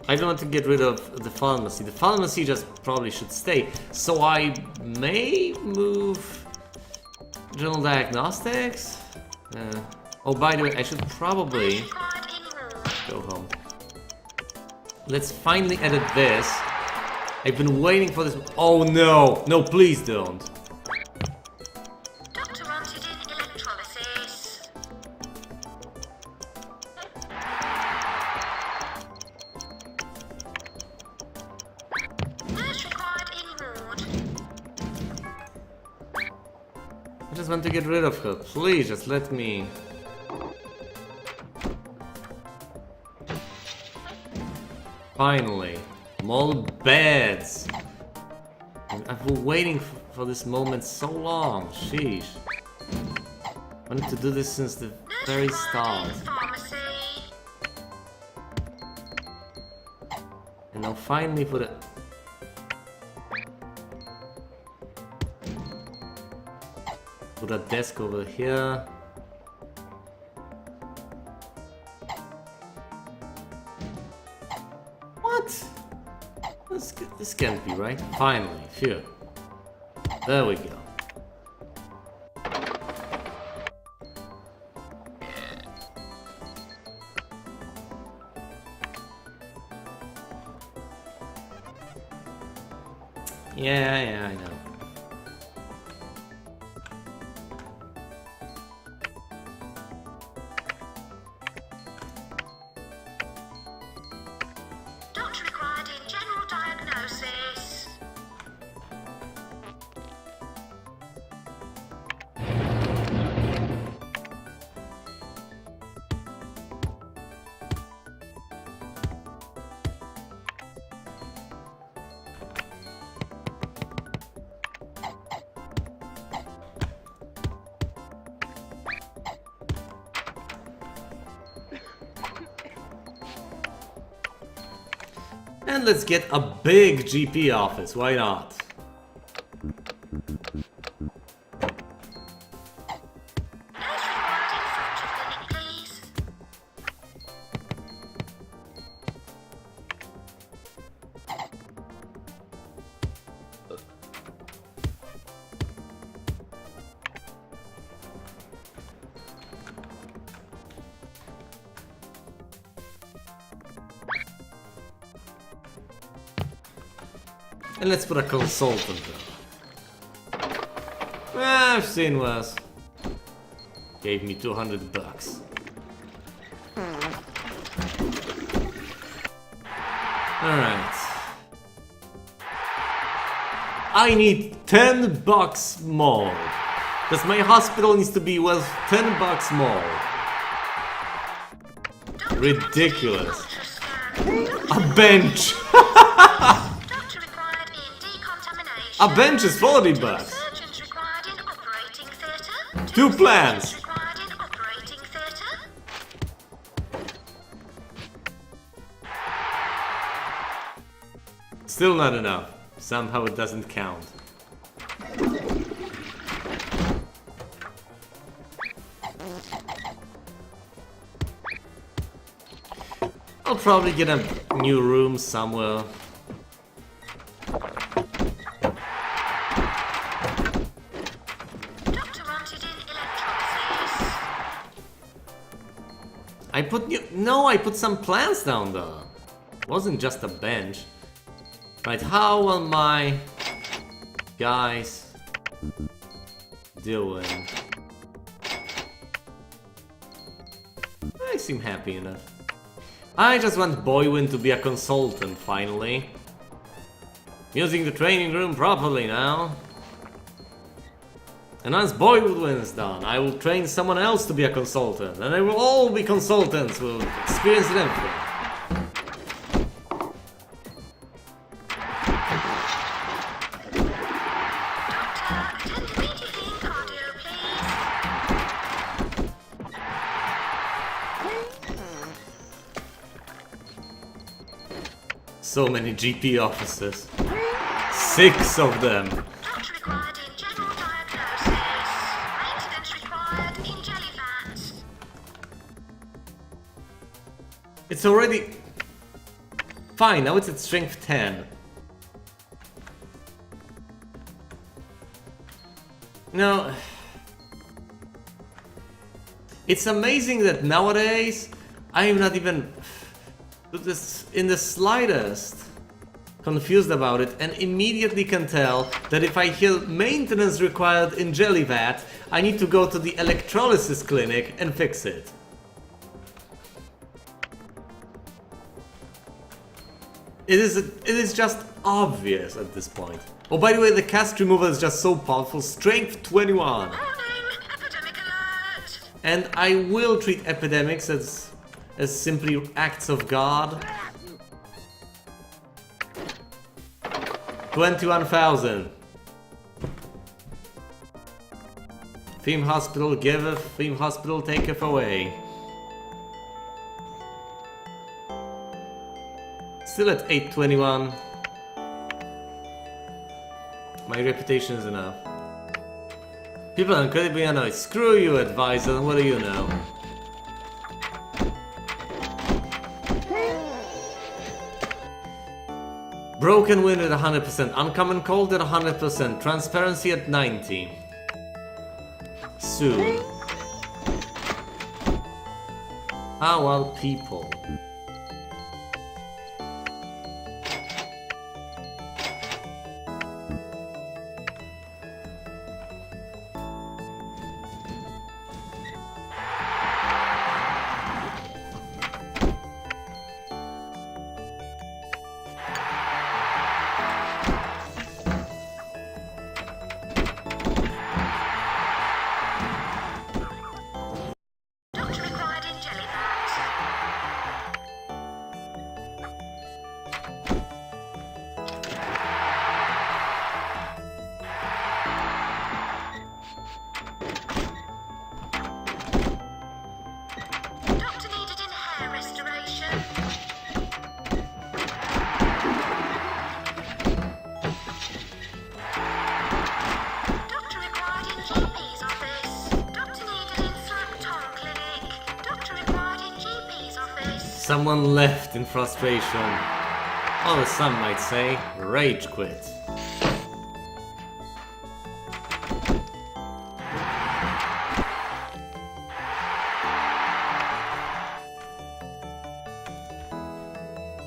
I don't want to get rid of the pharmacy. The pharmacy just probably should stay. So I may move General Diagnostics. Oh, by the way, I should probably Required in ward. go home. Let's finally edit this. I've been waiting for this. Oh no! No, please don't. Doctor wanted in electrolysis. Nurse required in ward. I just want to get rid of her. Please, just let me. Finally. More beds. I've been waiting for this moment so long. Sheesh. I wanted to do this since the very start. Pharmacy. And now finally for the... Put a desk over here. What? This can't be right. Finally, phew. There we go. Yeah, I know. Doctor required in general diagnosis. And let's get a big GP office, why not? Nurse required in fracture clinic, please. And let's put a consultant there. I've seen worse. Gave me $200. Alright. I need $10 more. Because my hospital needs to be worth $10 more. Ridiculous. A bench! Doctor required in decontamination. A bench is $40. Surgeons required in operating theatre. Two plans. Surgeons required in operating theatre. Still not enough. Somehow it doesn't count. I'll probably get a new room somewhere. Doctor wanted in electrolysis. I put new... No, I put some plants down there. It wasn't just a bench. Right, how will my guys doing? They seem happy enough. I just want Boywin to be a consultant, finally. Using the training room properly now. And once Boywin's done, I will train someone else to be a consultant. And they will all be consultants, will experience everything. Attend immediately in cardio, please. So many GP officers. 6 of them. Doctor required in general diagnosis. Maintenance required in jelly vats. It's already... Fine, now it's at strength 10. No... It's amazing that nowadays I am not even in the slightest confused about it and immediately can tell that if I hear maintenance required in Jellyvat, I need to go to the electrolysis clinic and fix it. It is just obvious at this point. Oh, by the way, the cast removal is just so powerful. Strength 21. Morning! And I will treat epidemics as simply acts of God. 21,000. Theme hospital giveth, theme hospital taketh away. Still at 821. My reputation is enough. People are incredibly annoyed. Screw you, advisor, what do you know? Broken wind at 100%, uncommon cold at 100%, transparency at 90. Soon. How are people? Doctor required in Jellyfat. Doctor needed in hair restoration. Doctor required in GP's office. Doctor needed in slap tongue clinic. Doctor required in GP's office. Someone left in frustration. Or as some might say, rage quit.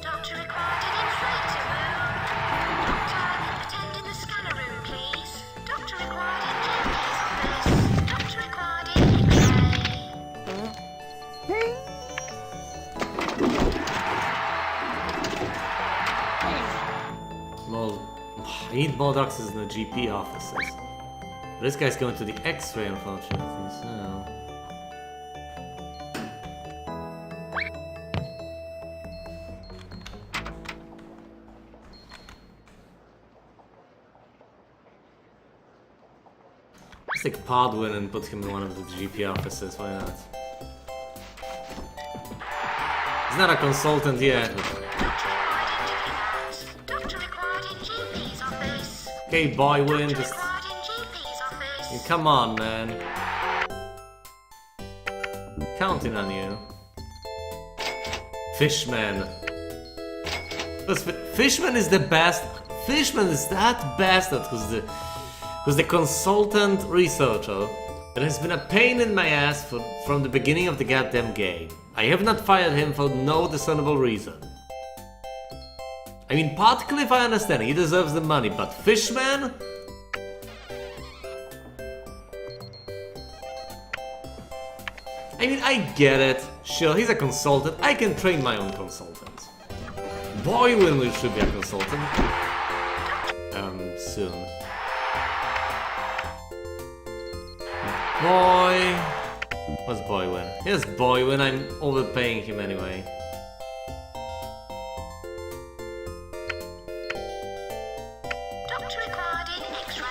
Doctor required in inflator room. Doctor, attend in the scanner room, please. Doctor required in GP's office. Doctor required in X-ray. More, I need more doctors in the GP offices. This guy's going to the X-ray, unfortunately, so... Let's take Podwin and put him in one of the GP offices, why not? He's not a consultant yet. Doctor required in GP's office. Okay, Boywin, Doctor just... required in GP's office. Come on, man. Counting on you. Fishman. Fishman is the best. Fishman is that bastard who's the consultant researcher that has been a pain in my ass from the beginning of the goddamn game. I have not fired him for no discernible reason. I mean, Potcliffe I understand, he deserves the money, but Fishman? I mean, I get it. Sure, he's a consultant. I can train my own consultants. Boywin should be a consultant. Soon. Boy... What's Boywin? Here's Boywin, I'm overpaying him anyway. Doctor required in X-ray.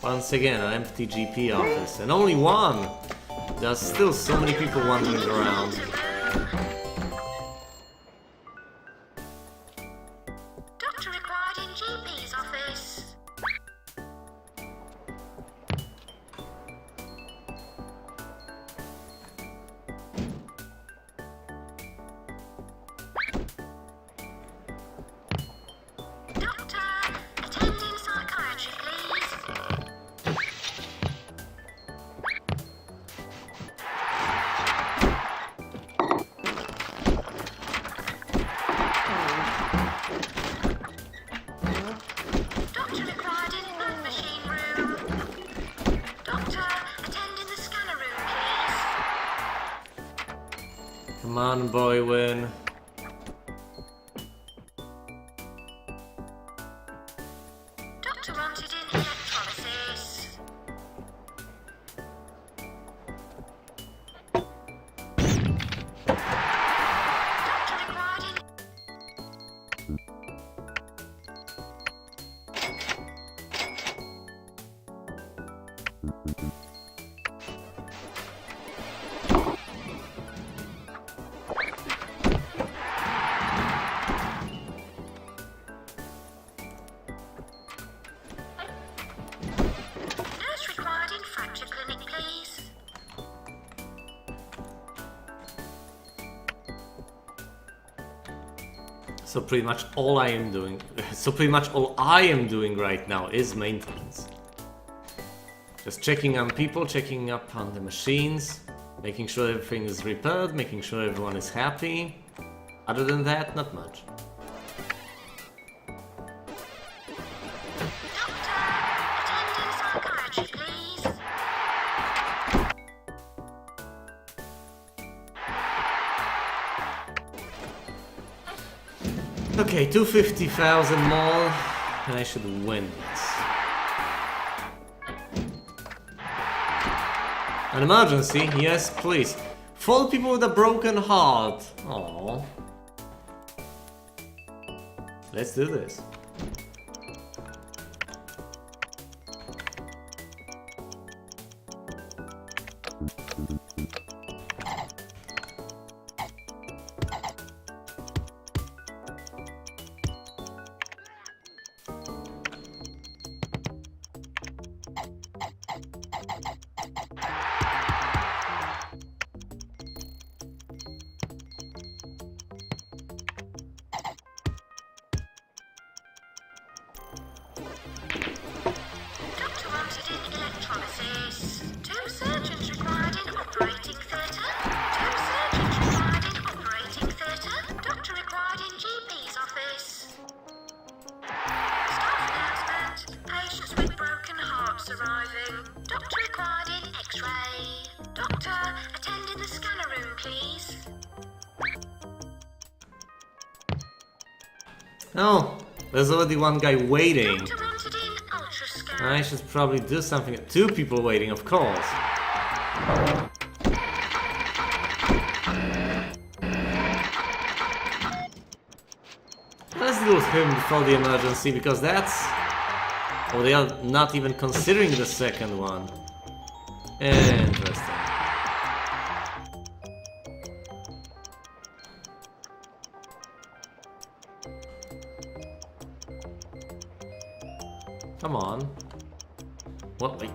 Once again, an empty GP office, and only one! There's still so many people wandering around. Doctor required in GP's office. Doctor, attend in psychiatry, please. Doctor required in blood machine room. Doctor, attend in the scanner room, please. Come on, Boywin. So pretty much all I am doing, right now is maintenance. Just checking on people, checking up on the machines, making sure everything is repaired, making sure everyone is happy. Other than that, not much. Doctor, attending psychiatry, please. Okay, 250,000 more, and I should win this. An emergency? Yes, please. 4 people with a broken heart. Aww. Let's do this. Doctor wanted in electrolysis. 2 surgeons required in operating theatre. 2 surgeons required in operating theatre. Doctor required in GP's office. Staff announcement. Patients with broken hearts arriving. Doctor required in X-ray. Doctor, attend in the scanner room, please. Oh, there's already one guy waiting. Doctor wanted in ultrascan. I should probably do something. 2 people waiting, of course. Let's deal with him before the emergency, because that's... Oh, they are not even considering the second one. Interesting. Come on. What? Wait.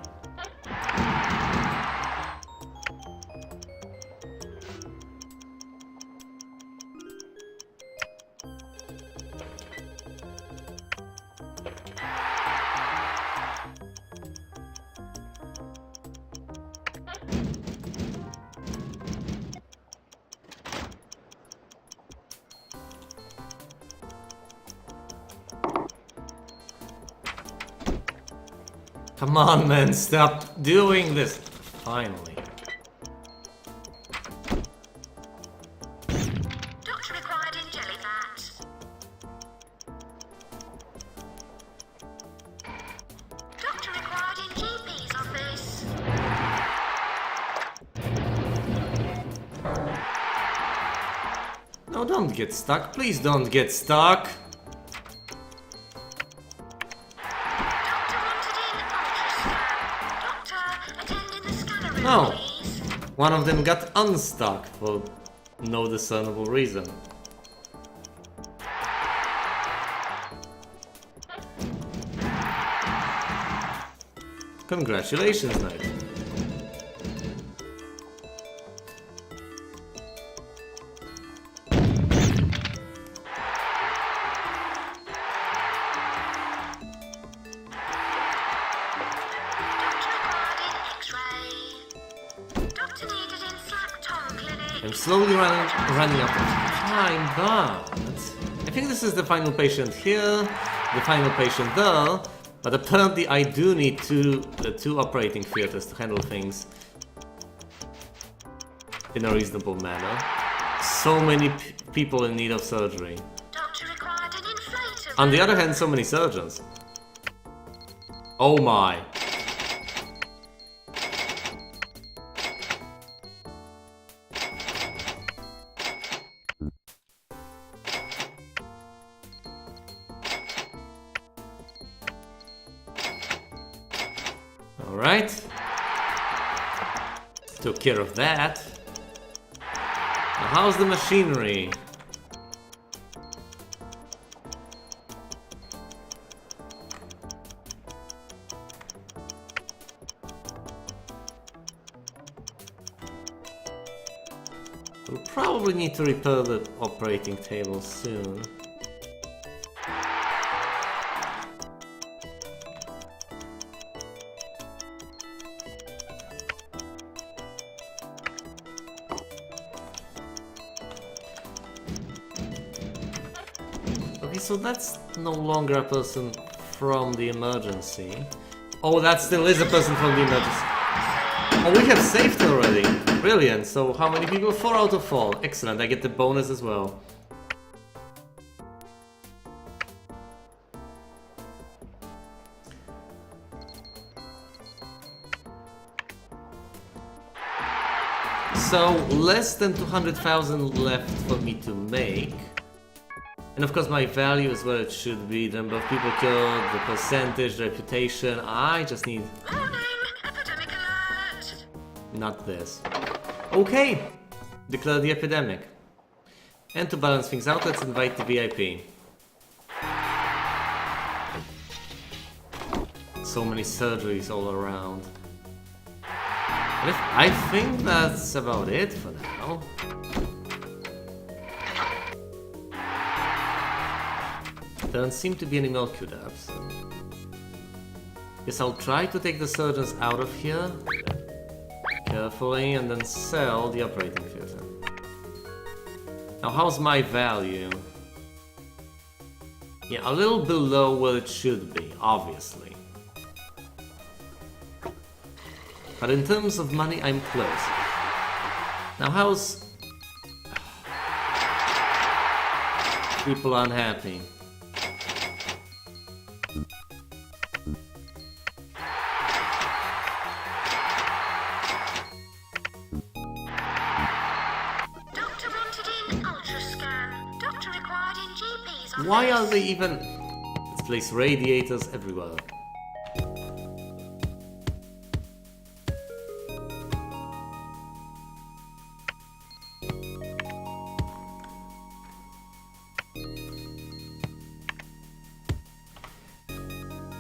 Come on, man, stop doing this. Finally. Doctor required in jelly vat. Doctor required in GP's office. No, don't get stuck. Please don't get stuck. Doctor wanted in ultrascan. Doctor, attend in the scanner room, No. please. One of them got unstuck for no discernible reason. Congratulations, Knight. Doctor required in X-ray. Doctor needed in Slack Tom Clinic. I'm slowly running out of time, but I think this is the final patient here, the final patient there, but apparently I do need two operating theaters to handle things in a reasonable manner. So many people in need of surgery. Doctor required an inflator. On the other hand, so many surgeons. Oh my. Alright. Took care of that. Now how's the machinery? We'll probably need to repair the operating table soon. Okay, so that's no longer a person from the emergency. Oh, that still is a person from the emergency. Oh, we have saved already. Brilliant. So how many people? 4 out of 4. Excellent. I get the bonus as well. So less than 200,000 left for me to make. And of course my value is where it should be. The number of people killed, the percentage, the reputation. I just need... Warning! Epidemic alert! Not this. Okay! Declare the epidemic. And to balance things out, let's invite the VIP. So many surgeries all around. And I think that's about it for now. There don't seem to be any more Q-Dabs. Yes, I'll try to take the surgeons out of here carefully and then sell the operating theater. Now, how's my value? Yeah, a little below where it should be, obviously. But in terms of money, I'm close. Now, how's... People unhappy. Doctor wanted in ultrascan. Doctor required in GP's office. Why are they even... Let's place radiators everywhere.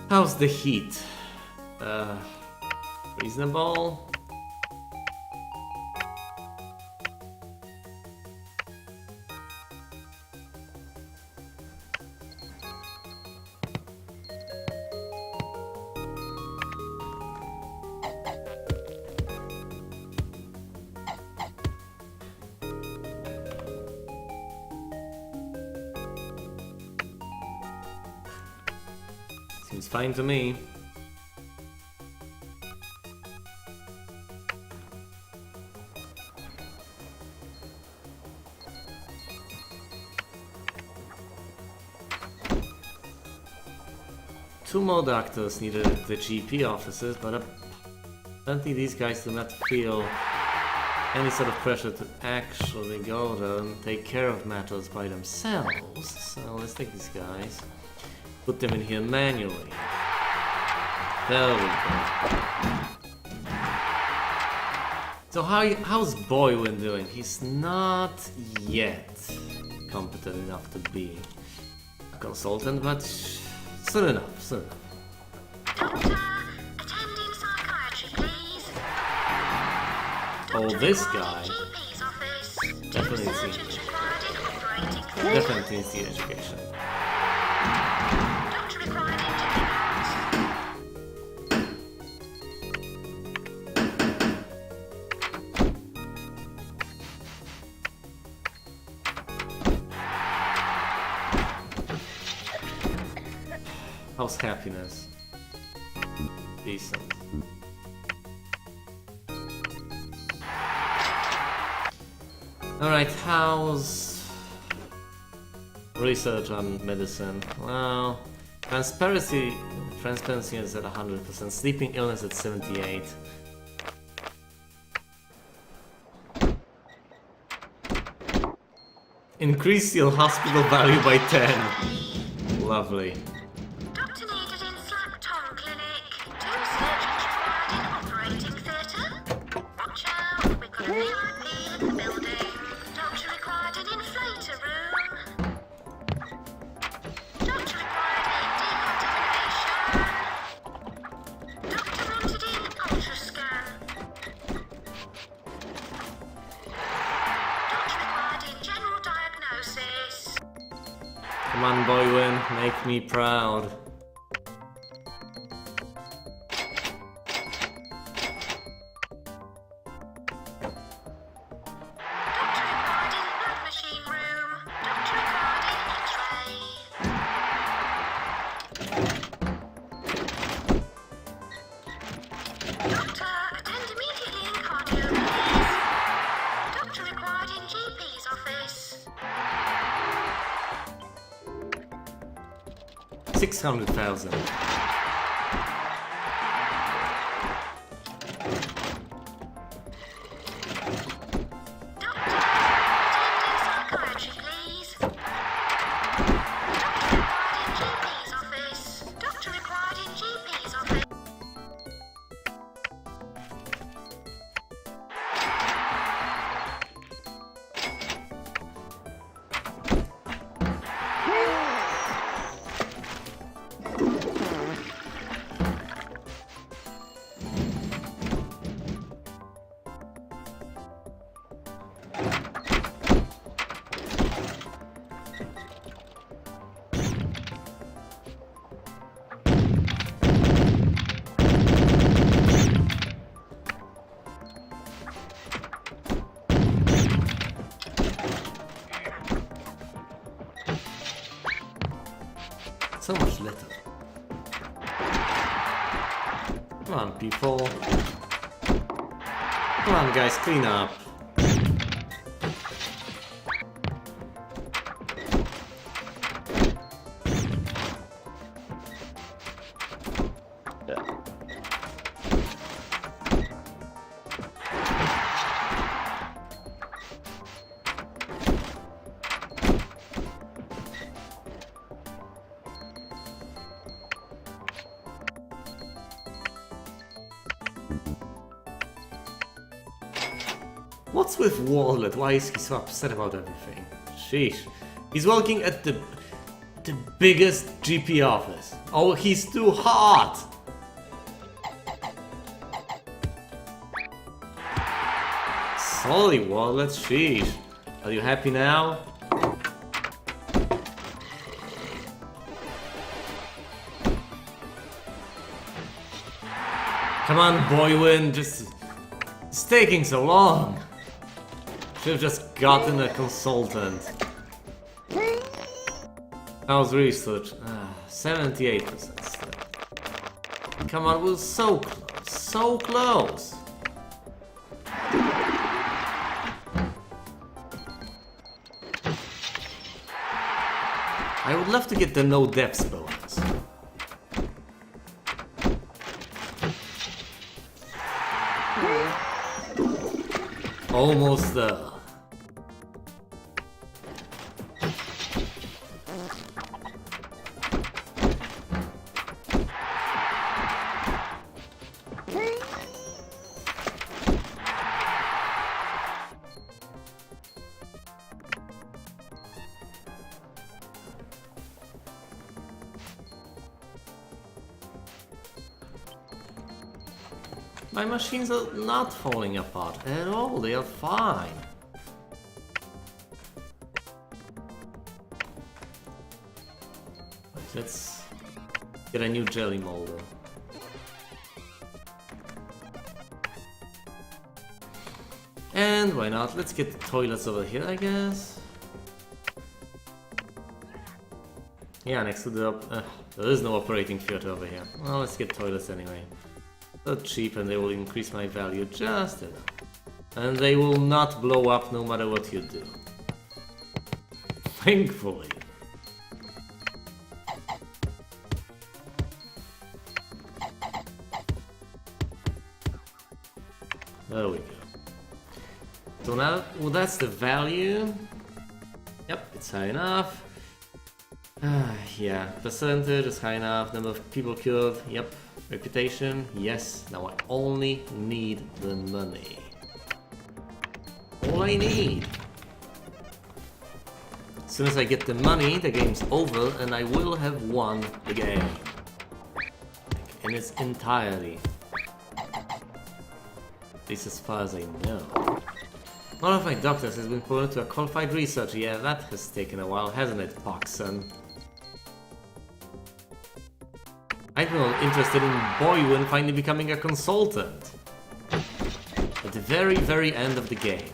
How's the heat? Reasonable. Seems fine to me. Two more doctors needed at the GP offices, but apparently these guys do not feel any sort of pressure to actually go there and take care of matters by themselves. So let's take these guys. Put them in here manually. There we go. So how's Boywin doing? He's not yet competent enough to be a consultant, but soon enough, soon enough. Doctor, attend in psychiatry, please. Oh, Doctor this required guy in GP's office. Two Definitely surgeons required in operating theatre. definitely needs the education. Doctor required in Jellylands. How's happiness? Decent. Alright, how's research on medicine? Well, transparency is at 100%, sleeping illness at 78. Increase your hospital value by 10. Lovely. Doctor needed in Slack Tom Clinic. Two surgeons required in operating theatre. Watch out, we've got a VIP in the building. Doctor required in inflator room. Doctor required in decontamination. Doctor wanted in ultrascan. Doctor required in general diagnosis. Come on, Boywin, make me proud. Doctor required in blood machine room. Doctor required in X-ray. 600,000. Psychiatry, please. Doctor required in GP's office. So much litter. Come on, people. Come on, guys, clean up. Yeah. What's with Wallet? Why is he so upset about everything? Sheesh. He's working at the biggest GP office. Oh, he's too hot! Sorry, Wallet, sheesh. Are you happy now? Come on, Boywin, just... It's taking so long. Should've just gotten a consultant. How's research? 78% still. Come on, we're so close. So close. I would love to get the no deaths bonus. Almost there. My machines are not falling apart at all, they are fine. Let's get a new jelly molder. And why not? Let's get the toilets over here, I guess. Yeah, next to the... there is no operating theater over here. Well, let's get toilets anyway. They're cheap and they will increase my value just enough. And they will not blow up no matter what you do. Thankfully. There we go. So now, well, that's the value. Yep, it's high enough. Yeah, percentage is high enough. Number of people killed, yep. Reputation, yes. Now I only need the money. All I need. As soon as I get the money, the game's over and I will have won the game. In its entirety. At least as far as I know. One of my doctors has been promoted to a qualified researcher. Yeah, that has taken a while, hasn't it, Poxon? I've been interested in Boywin finally becoming a consultant. At the very, very end of the game.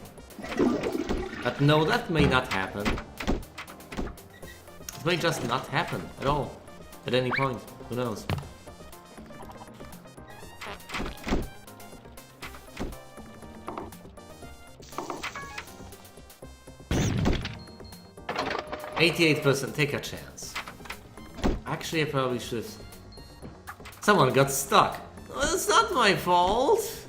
But no, that may not happen. It may just not happen at all. At any point. Who knows? %, take a chance. Actually, I probably should. Someone got stuck. Well, it's not my fault.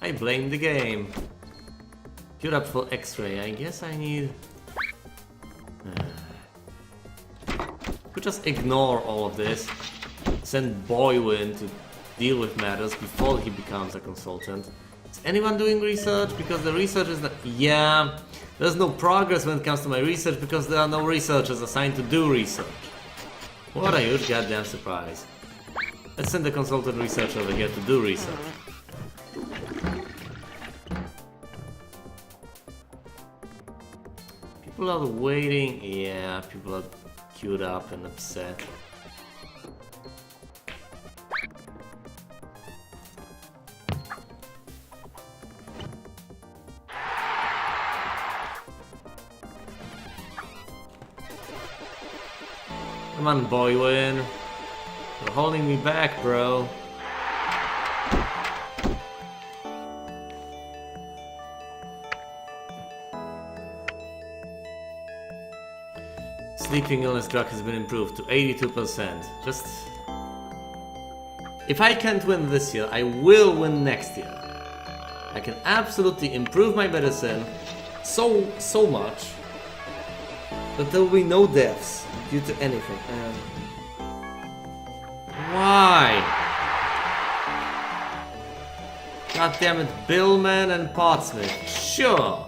I blame the game. Queued up for X-ray. I guess I need. Could just ignore all of this. Send Boywin to deal with matters before he becomes a consultant. Is anyone doing research? Because the research is not. Yeah. There's no progress when it comes to my research because there are no researchers assigned to do research. What a huge goddamn surprise. Let's send the consultant researcher over here to do research. People are waiting. Yeah, people are queued up and upset. Come on, Boywin. You're holding me back, bro. Sleeping illness drug has been improved to 82%. Just... If I can't win this year, I will win next year. I can absolutely improve my medicine so much that there will be no deaths due to anything. Why? God damn it, Billman and Pottsmith. Sure.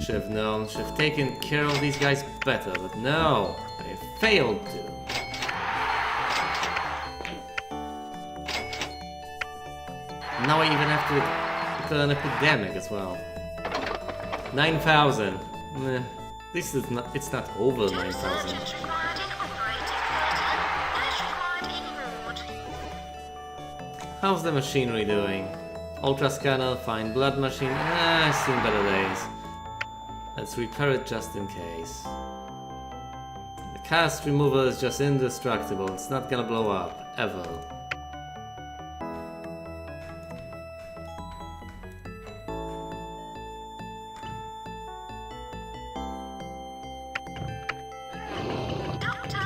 Should have known, should have taken care of these guys better, but no, they failed to. Now I even have to declare an epidemic as well. 9,000. Meh. This is not, it's not over 9,000. Surgeons required in operating theatre. Nurse required in ward. How's the machinery doing? Ultra scanner, fine. Blood machine, I've seen better days. Let's repair it just in case. The cast remover is just indestructible. It's not gonna blow up, ever. Doctor,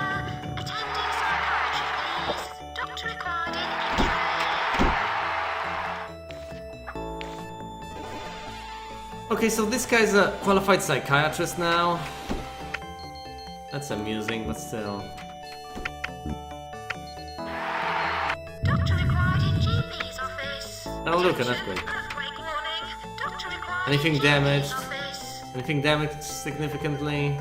attending psychiatry, please. Doctor required in X-ray. Okay, so this guy's a qualified psychiatrist now. That's amusing, but still. Doctor required in GP's office. Oh look, an earthquake. Earthquake warning. Doctor required Anything in damaged? GP's office. Anything damaged significantly?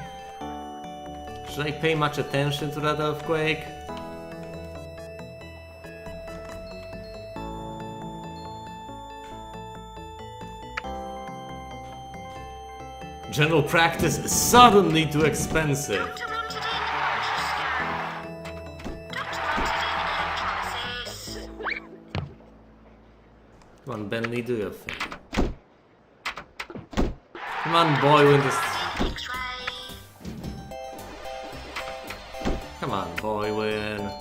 Should I pay much attention to that earthquake? General practice is suddenly too expensive. Doctor wanted in ultrascan. Doctor wanted in electrolysis. Come on, Bentley, do your thing. Come on, Boywin, just... X-ray. Come on, Boywin.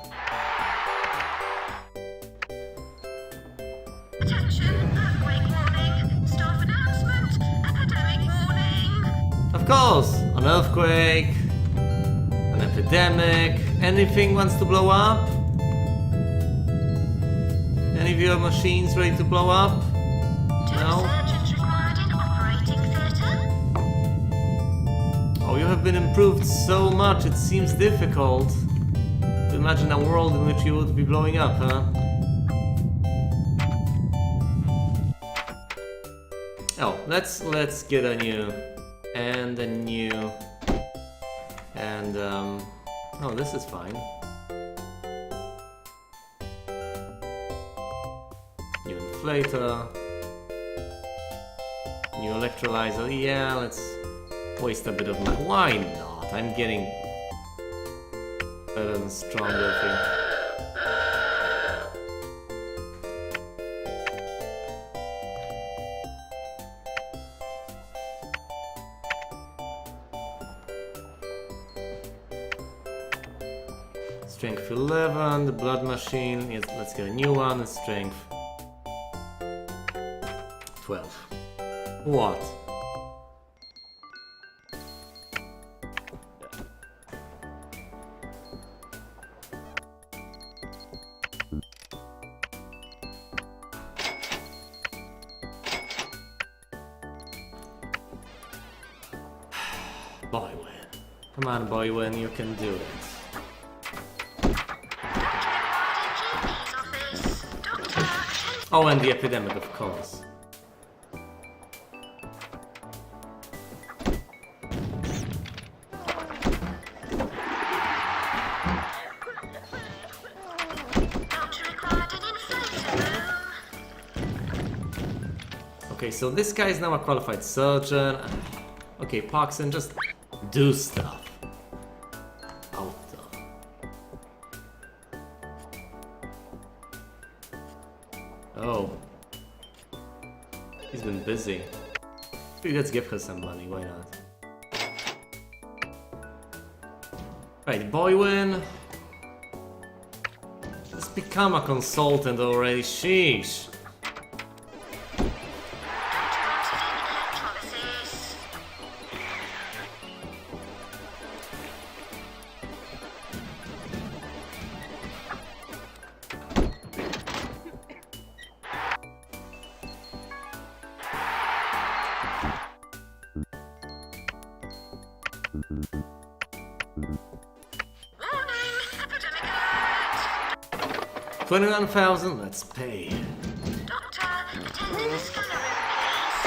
Attention, earthquake warning. Staff announcement. Epidemic warning. Of course, an earthquake, an epidemic, anything wants to blow up? Any of your machines ready to blow up? Two No? surgeons required in operating theatre. Oh, you have been improved so much, it seems difficult to imagine a world in which you would be blowing up, huh? Oh, let's get a new and a new and oh, this is fine. New inflator, new electrolyzer. Yeah, let's waste a bit of money. Why not? I'm getting better and stronger thing. Strength 11, the blood machine. Yes, let's get a new one. Strength 12. What? Boywin. Come on, Boywin, you can do it. Doctor required in GP's office. Doctor, attend. Oh, and the epidemic, of course. Doctor required an inflator room. Okay, so this guy is now a qualified surgeon. Okay, Parkson, just do stuff. Auto. Oh. He's been busy. Maybe let's give her some money, why not? Right, Boywin. Just become a consultant already, sheesh. Doctor wanted in electrolysis. Warning! Epidemic alert! 21,000, let's pay. Doctor, attend in the scanner room, please.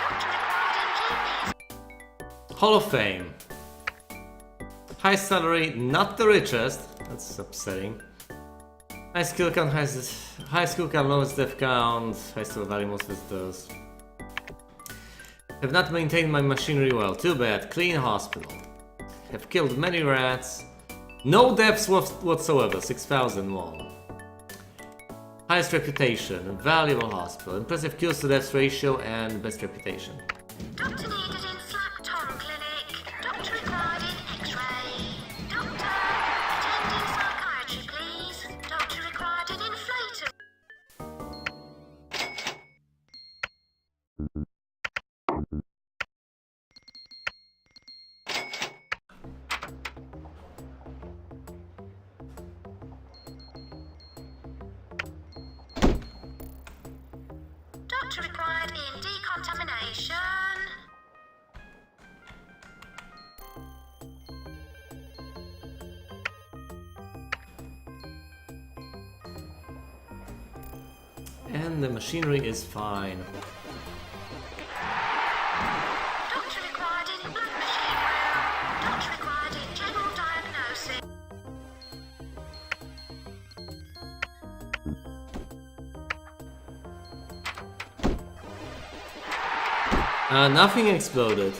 Doctor required in GP's. Hall of Fame. High salary, not the richest. That's upsetting. High skill count, high skill count, lowest death count. High skill value, most visitors. Have not maintained my machinery well. Too bad. Clean hospital. Have killed many rats. No deaths whatsoever. 6,001. Highest reputation. Valuable hospital. Impressive kills to deaths ratio and best reputation. Doctor needed in Slap Tom Clinic. Doctor required in X-ray. Doctor, attend in psychiatry, please. Doctor required an inflator. Doctor required in decontamination. And the machinery is fine. Doctor required in blood machine room. Doctor required in general diagnosis. Nothing exploded.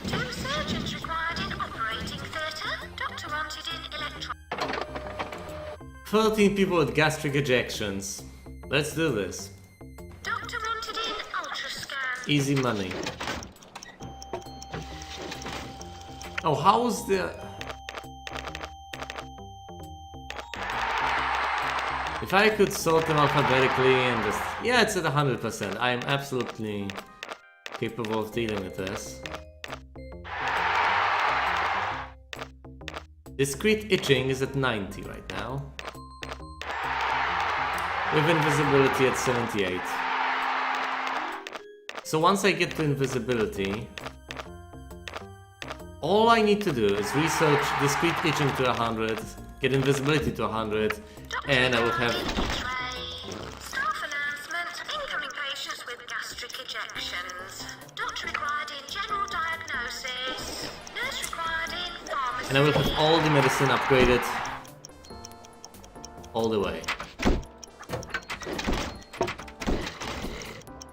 2 surgeons required in operating theatre. Doctor wanted in electron. 13 people with gastric ejections. Let's do this. Doctor wanted in ultrascan. Easy money. Oh, how's the... If I could sort them alphabetically and just... Yeah, it's at 100%. I am absolutely capable of dealing with this. Discrete itching is at 90 right now. With invisibility at 78. So once I get to invisibility, all I need to do is research discrete itching to 100, get invisibility to 100, and I will have... Staff announcement. Incoming patients with gastric ejections. Doctor required in general diagnosis. Nurse required in pharmacy. And I will have all the medicine upgraded all the way.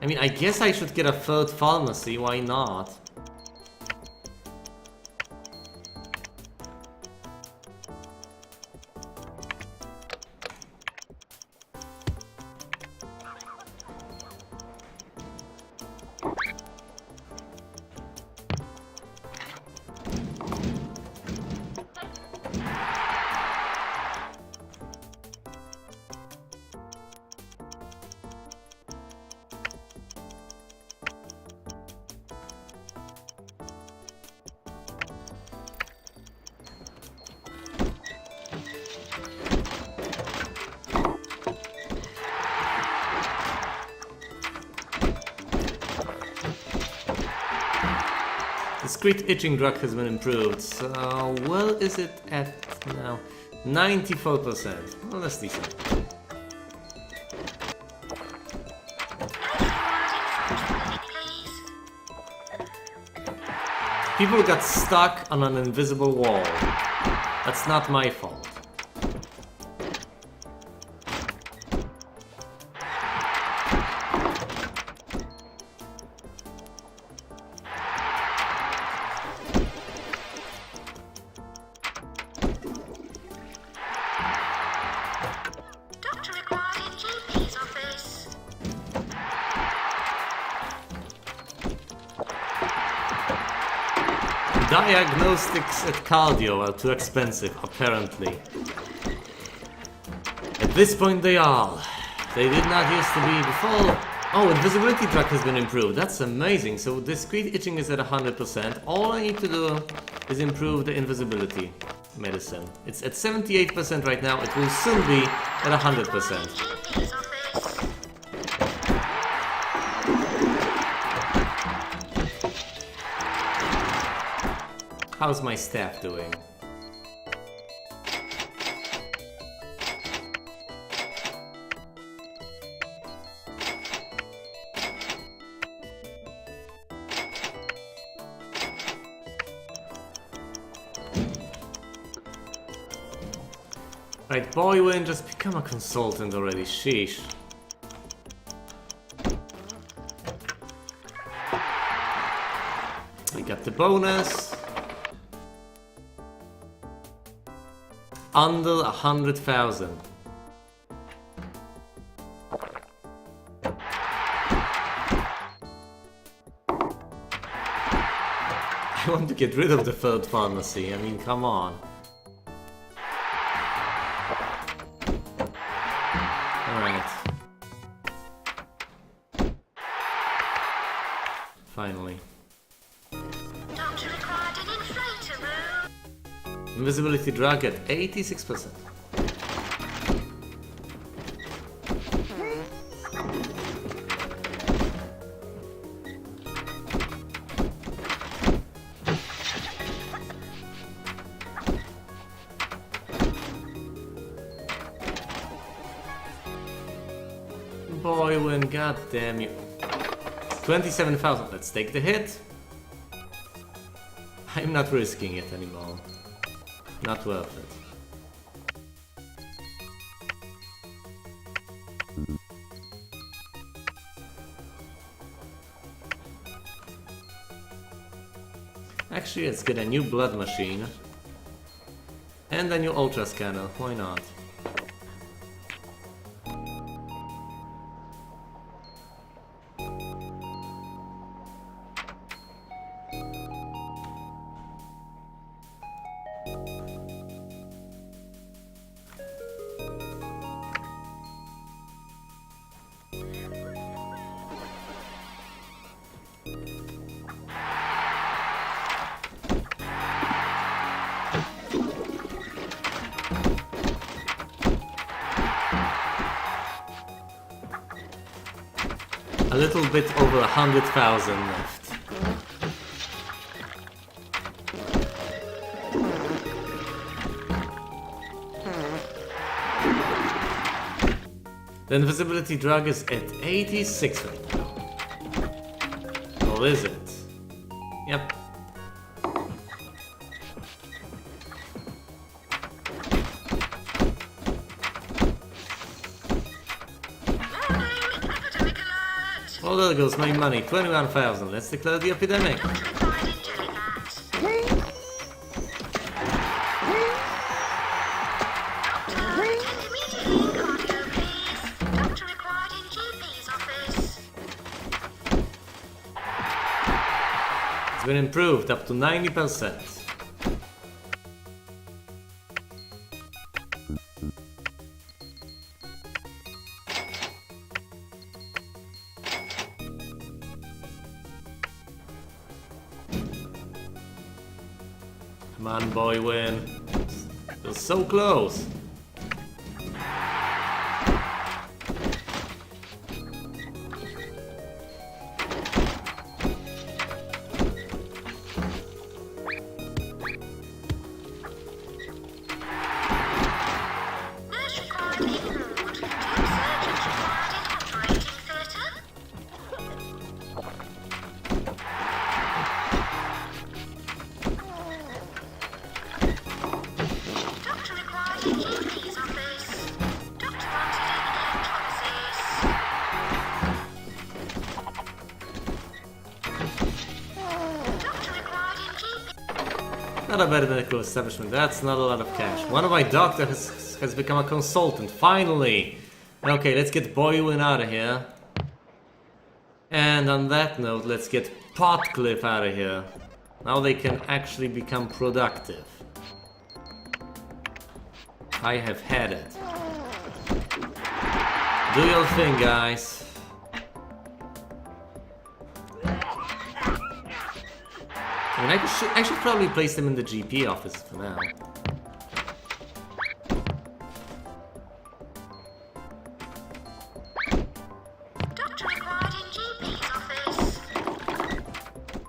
I mean, I guess I should get a third pharmacy, why not? discrete itching drug has been improved. So, well, is it at now? 94%. Well, that's decent. People got stuck on an invisible wall. That's not my fault. Doctor required in GP's office. Diagnostics at cardio are too expensive, apparently. At this point they are. They did not used to be before. Oh, invisibility drug has been improved. That's amazing. So discrete itching is at 100%. All I need to do is improve the invisibility medicine. It's at 78% right now. It will soon be at 100%. GP's office. How's my staff doing? Right, Boywin, just become a consultant already, sheesh. We got the bonus. Under 100,000. I want to get rid of the third pharmacy, I mean, come on. Alright. Finally. Doctor required an inflator room. Invisibility drug at 86%. Boywin, god damn you. 27,000, let's take the hit. I'm not risking it anymore. Not worth it. Actually, let's get a new blood machine. And a new ultra scanner, why not? A little bit over 100,000 left. The invisibility drug is at 86 right now. Or is it? Yep. Oh, there goes my money, 21,000. Let's declare the epidemic. Doctor required in Jellyfat. Doctor, attend immediately in cardio, please. Doctor required in GP's office. It's been improved up to 90%. Come on, Boywin. You're so close. Not a medical establishment, that's not a lot of cash. One of my doctors has become a consultant, finally! Okay, let's get Boywin out of here. And on that note, let's get Potcliffe out of here. Now they can actually become productive. I have had it. Do your thing, guys. I mean, I should probably place them in the GP office for now. Doctor required in GP's office.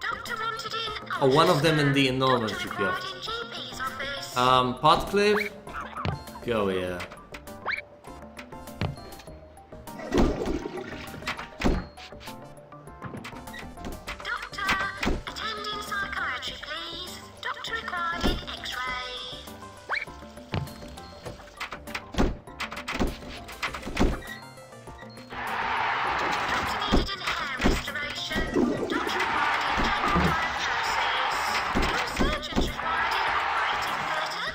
Doctor wanted in. Oh, one of them in the enormous Doctor GP required office. in GP's office. Potcliffe? Go here. Doctor, attend in psychiatry, please. Doctor required in X-ray. Doctor needed in hair restoration. Doctor required in general diagnosis. Two surgeons required in operating theatre.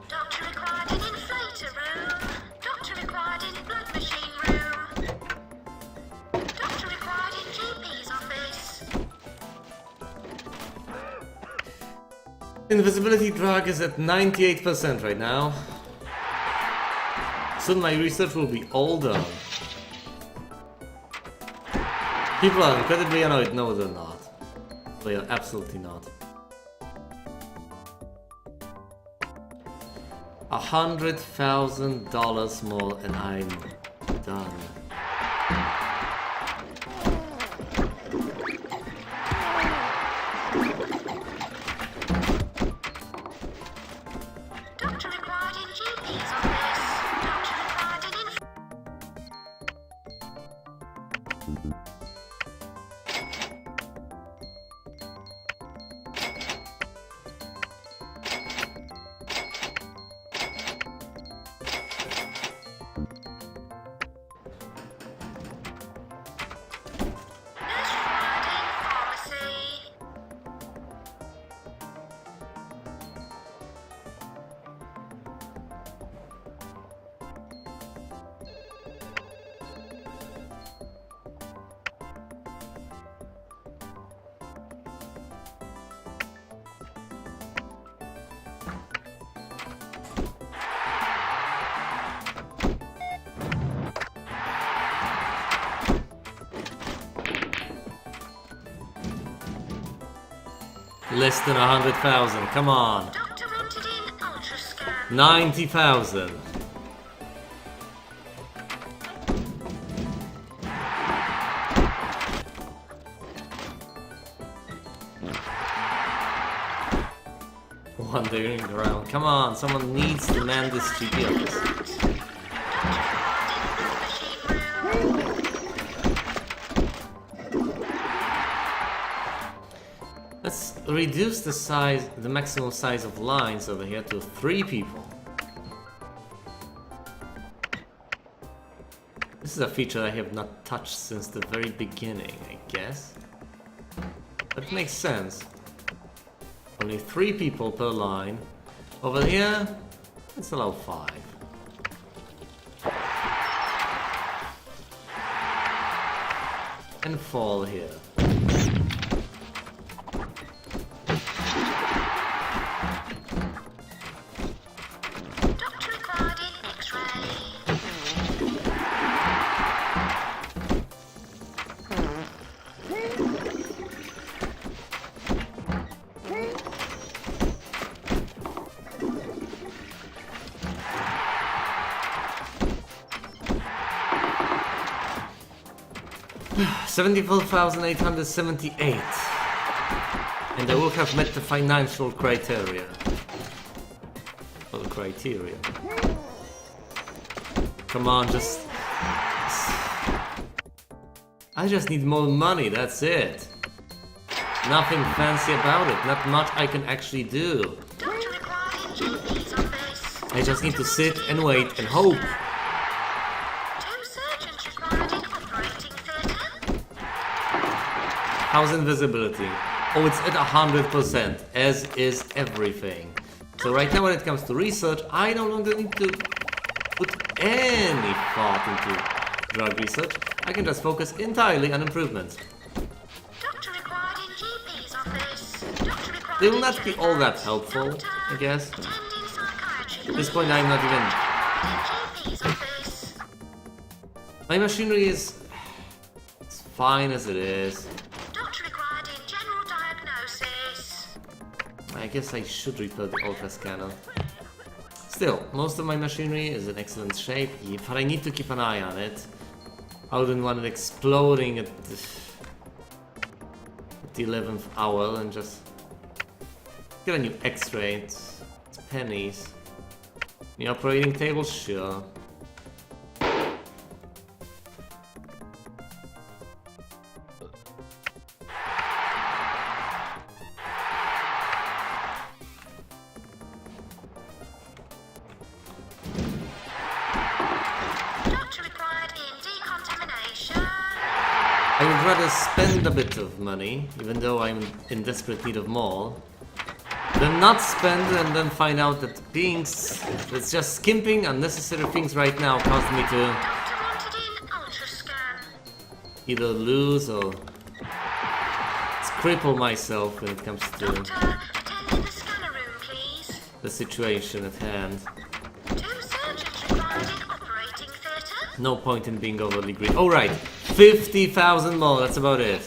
Doctor required in inflator room. Doctor required in blood machine room. Doctor required in GP's office. Invisibility drug is at 98% right now. Soon my research will be all done. People are incredibly annoyed. No, they're not. They are absolutely not. $100,000 more and I'm done. Doctor required in GP's office. Doctor required in nurse required in pharmacy. Less than 100,000. Come on. Doctor wanted in ultrascan. 90,000. Wandering around. Come on, someone needs to man this GP office. Doctor required in blood machine room. Let's reduce the size, the maximum size of lines over here to 3 people. This is a feature I have not touched since the very beginning, I guess. But it makes sense. Only 3 people per line. Over here, let's allow 5. And fall here. Doctor required in X-ray. $74,878. And I will have met the financial criteria. Or the criteria. Come on, I just need more money, that's it. Nothing fancy about it, not much I can actually do. Doctor required in GP's office. I just need to sit and wait and hope. Two surgeons required in operating theatre. How's invisibility? Oh, it's at 100%, as is everything. So right now when it comes to research, I no longer need to put any thought into drug research. I can just focus entirely on improvements. Doctor required in GP's office. Doctor required They will in not be all that helpful, I guess. Attending psychiatry. At this point I'm not even... In GP's office. My machinery is as fine as it is. Doctor required in general diagnosis. I guess I should repair the ultra scanner. Still, most of my machinery is in excellent shape, but I need to keep an eye on it. I wouldn't want it exploding at the 11th hour and just get a new X-ray. It's pennies. The operating table, sure. Doctor required in decontamination. I would rather spend a bit of money, even though I'm in desperate need of more, than not spend and then find out that that's just skimping unnecessary things right now caused me to Doctor wanted in ultrascan. either lose or cripple myself when it comes to Doctor, attend in the scanner room, please. the situation at hand. 2 surgeons required in operating theatre. No point in being overly greedy. Oh right, 50,000 more, that's about it.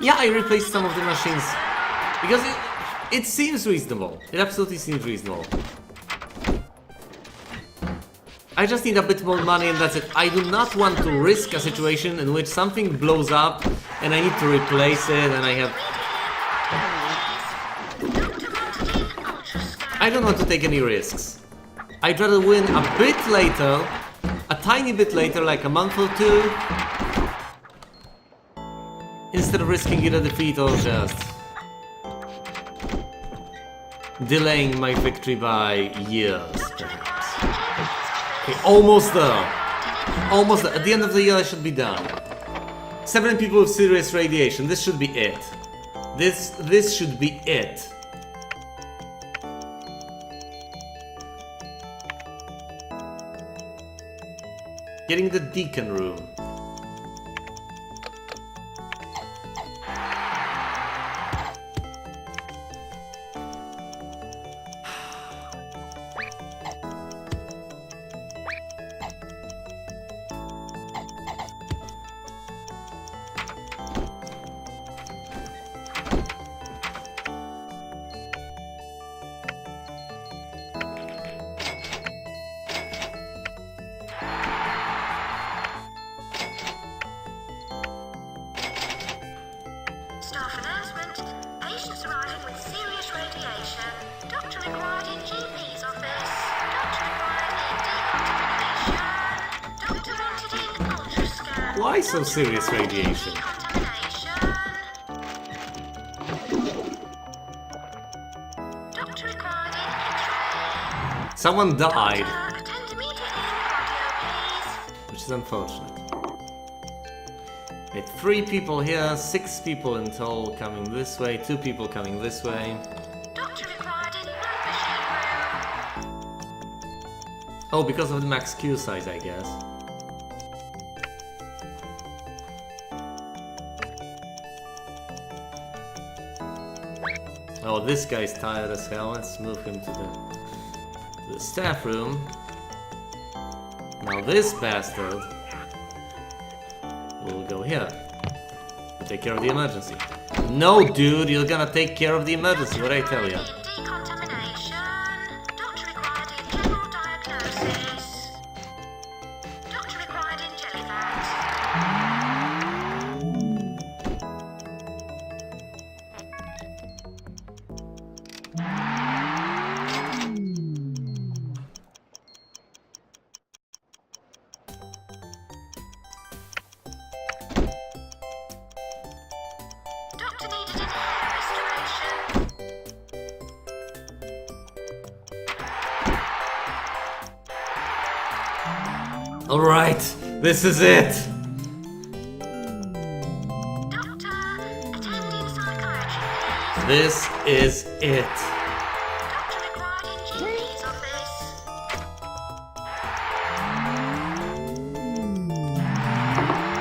Yeah, I replaced some of the machines because it seems reasonable. It absolutely seems reasonable. I just need a bit more money and that's it. I do not want to risk a situation in which something blows up and I need to replace it and I have... Doctor wanted in ultrascan. I don't want to take any risks. I'd rather win a bit later, a tiny bit later, like a month or two, instead of risking either defeat or just delaying my victory by years, perhaps. Okay, almost there. Almost there. At the end of the year I should be done. 7 people with serious radiation. This should be it. This should be it. Getting the Deacon room. Staff announcement. Patients arriving with serious radiation. Doctor required in GP's office. Doctor required in decontamination. Doctor wanted in ultrascan. Why so serious radiation? Decontamination. Doctor required in X-ray. Someone died, Attend immediately in cardio, please. which is unfortunate. Okay, 3 people here, 6 people in total coming this way, 2 people coming this way. Doctor required in blood machine room. Oh, because of the max Q size, I guess. Oh, this guy's tired as hell. Let's move him to the staff room. Now this bastard will go here. Take care of the emergency. No, dude, you're gonna take care of the emergency, what I tell ya. Decontamination. Doctor required in general diagnosis. Doctor required in jellyfat. Doctor needed in hair restoration. Alright, this is it! This is it. Doctor required in GP's office.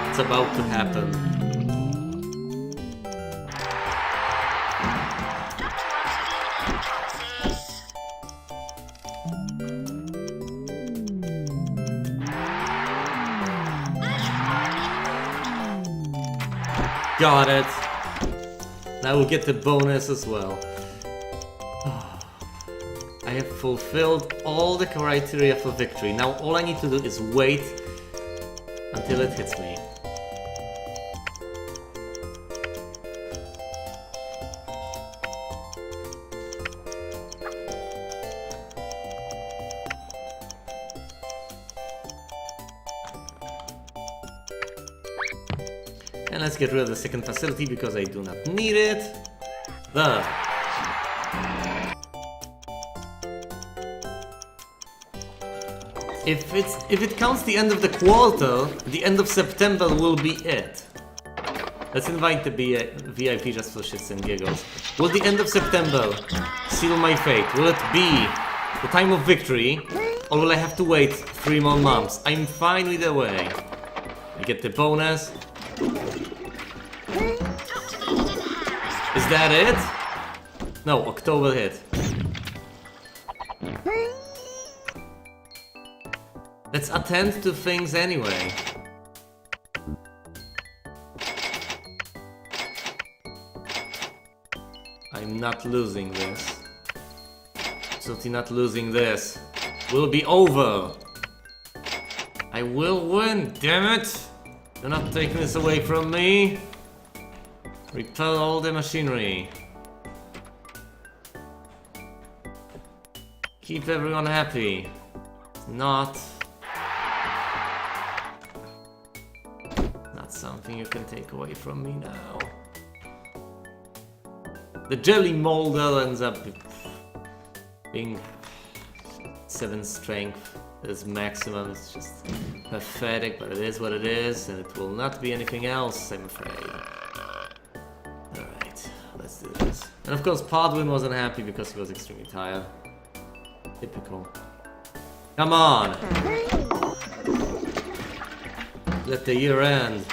It's about to happen. Doctor wanted in electrolysis. Nurse required in ward. Got it. And I will get the bonus as well. I have fulfilled all the criteria for victory. Now all I need to do is wait until it hits me. And let's get rid of the second facility because I do not need it. There. If it counts the end of the quarter, the end of September will be it. Let's invite the VIP just for shits and giggles. Will the end of September seal my fate? Will it be the time of victory? Or will I have to wait 3 more months? I'm fine either way. I get the bonus. Is that it? No, October hit. Let's attend to things anyway. I'm not losing this. Absolutely not losing this. Will be over. I will win, damn it! You're not taking this away from me. Repair all the machinery. Keep everyone happy. Not something you can take away from me now. The jelly molder ends up being 7 strength. Is maximum. It's just pathetic, but it is what it is, and it will not be anything else, I'm afraid. Alright, let's do this. And of course, Podwin wasn't happy because he was extremely tired. Typical. Come on! Let the year end.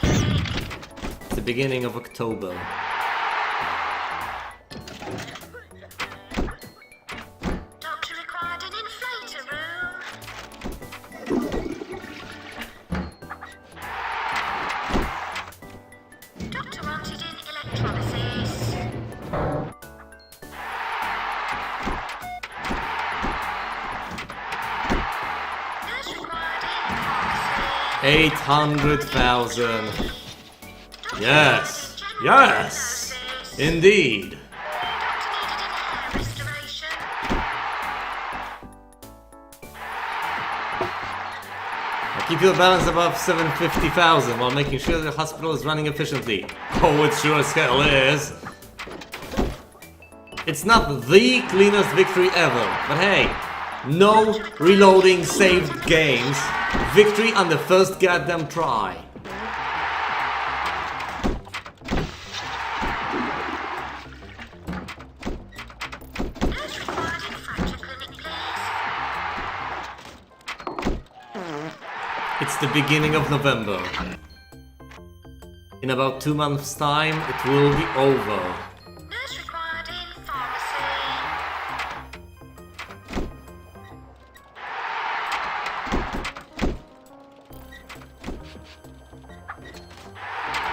It's the beginning of October. Doctor required an inflator room. Doctor wanted in electrolysis. Nurse required in pharmacy. 800,000. Doctor Yes! required in general Yes! diagnosis. Indeed! Doctor needed in hair restoration. Keep your balance above 750,000 while making sure the hospital is running efficiently. Oh, it sure as hell is! It's not the cleanest victory ever, but hey, no reloading saved games. Victory on the first goddamn try. Nurse required in fracture clinic, please. It's the beginning of November. In about 2 months' time, it will be over. Nurse required in pharmacy.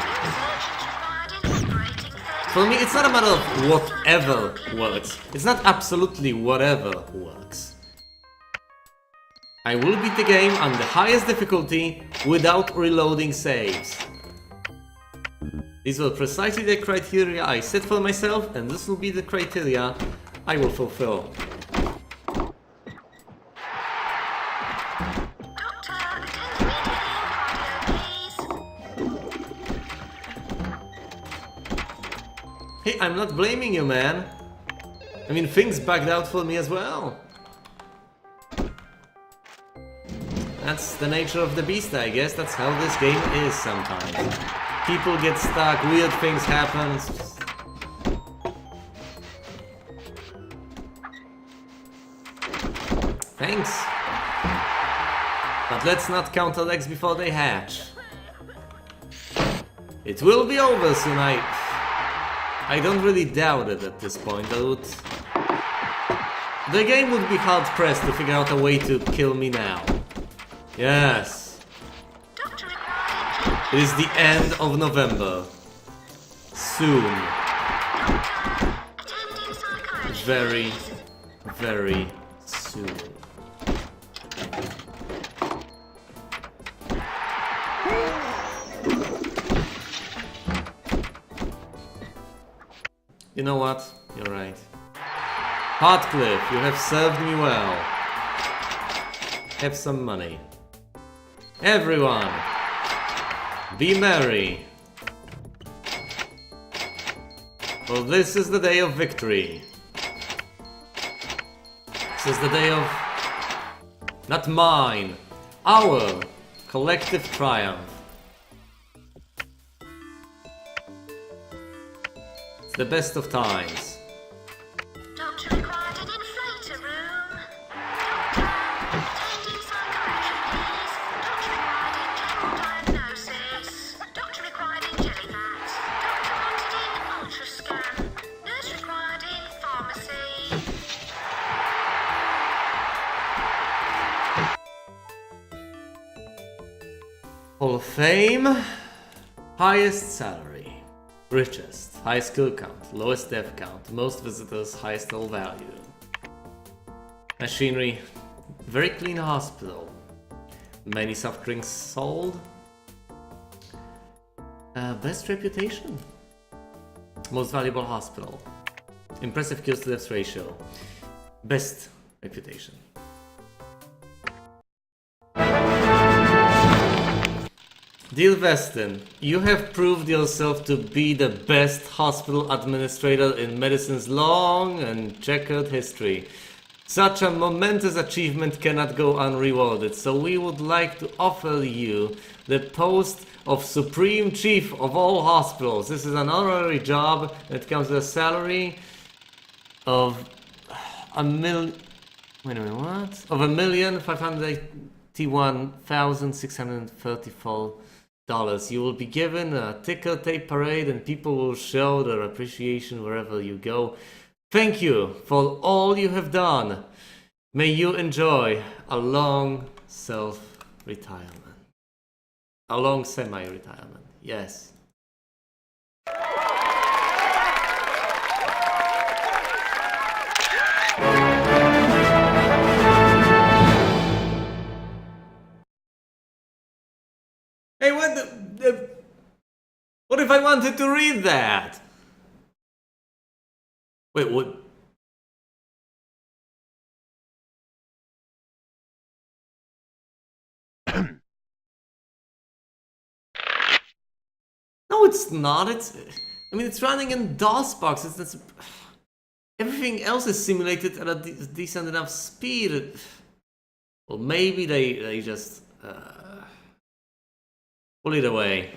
Two surgeons required in operating theatre. For me, it's not a matter of whatever works. It's not absolutely whatever works. I will beat the game on the highest difficulty without reloading saves. These were precisely the criteria I set for myself, and this will be the criteria I will fulfill. Doctor, attend immediately in cardio, please. Hey, I'm not blaming you, man. I mean, things backed out for me as well. That's the nature of the beast, I guess. That's how this game is sometimes. People get stuck, weird things happen. It's just... Thanks. But let's not count our eggs before they hatch. It will be over soon, I don't really doubt it at this point. The game would be hard-pressed to figure out a way to kill me now. Yes. It is the end of November. Soon. Very, very soon. You know what? You're right. Heartcliff, you have served me well. Have some money. Everyone, be merry. For this is the day of victory. This is the day of... not mine. Our collective triumph. It's the best of times. Doctor required an inflator room. Doctor, attending psychiatry, please. Doctor required in general diagnosis. Doctor required in jelly vat. Doctor wanted in ultrascan. Nurse required in pharmacy. Hall of Fame. Highest salary. Richest. High skill count. Lowest death count. Most visitors. Highest all value. Machinery. Very clean hospital. Many soft drinks sold. Best reputation. Most valuable hospital. Impressive kills to deaths ratio. Best reputation. Deal Weston, you have proved yourself to be the best hospital administrator in medicine's long and checkered history. Such a momentous achievement cannot go unrewarded, so we would like to offer you the post of Supreme Chief of all hospitals. This is an honorary job, and it comes with a salary of $1,581,634. You will be given a ticker tape parade, and people will show their appreciation wherever you go. Thank you for all you have done. May you enjoy a long self-retirement. A long semi-retirement, yes. Hey, what if I wanted to read that? Wait, what? No, it's not. I mean, it's running in DOSBox. It's everything else is simulated at a decent enough speed. Well, maybe they just pull it away.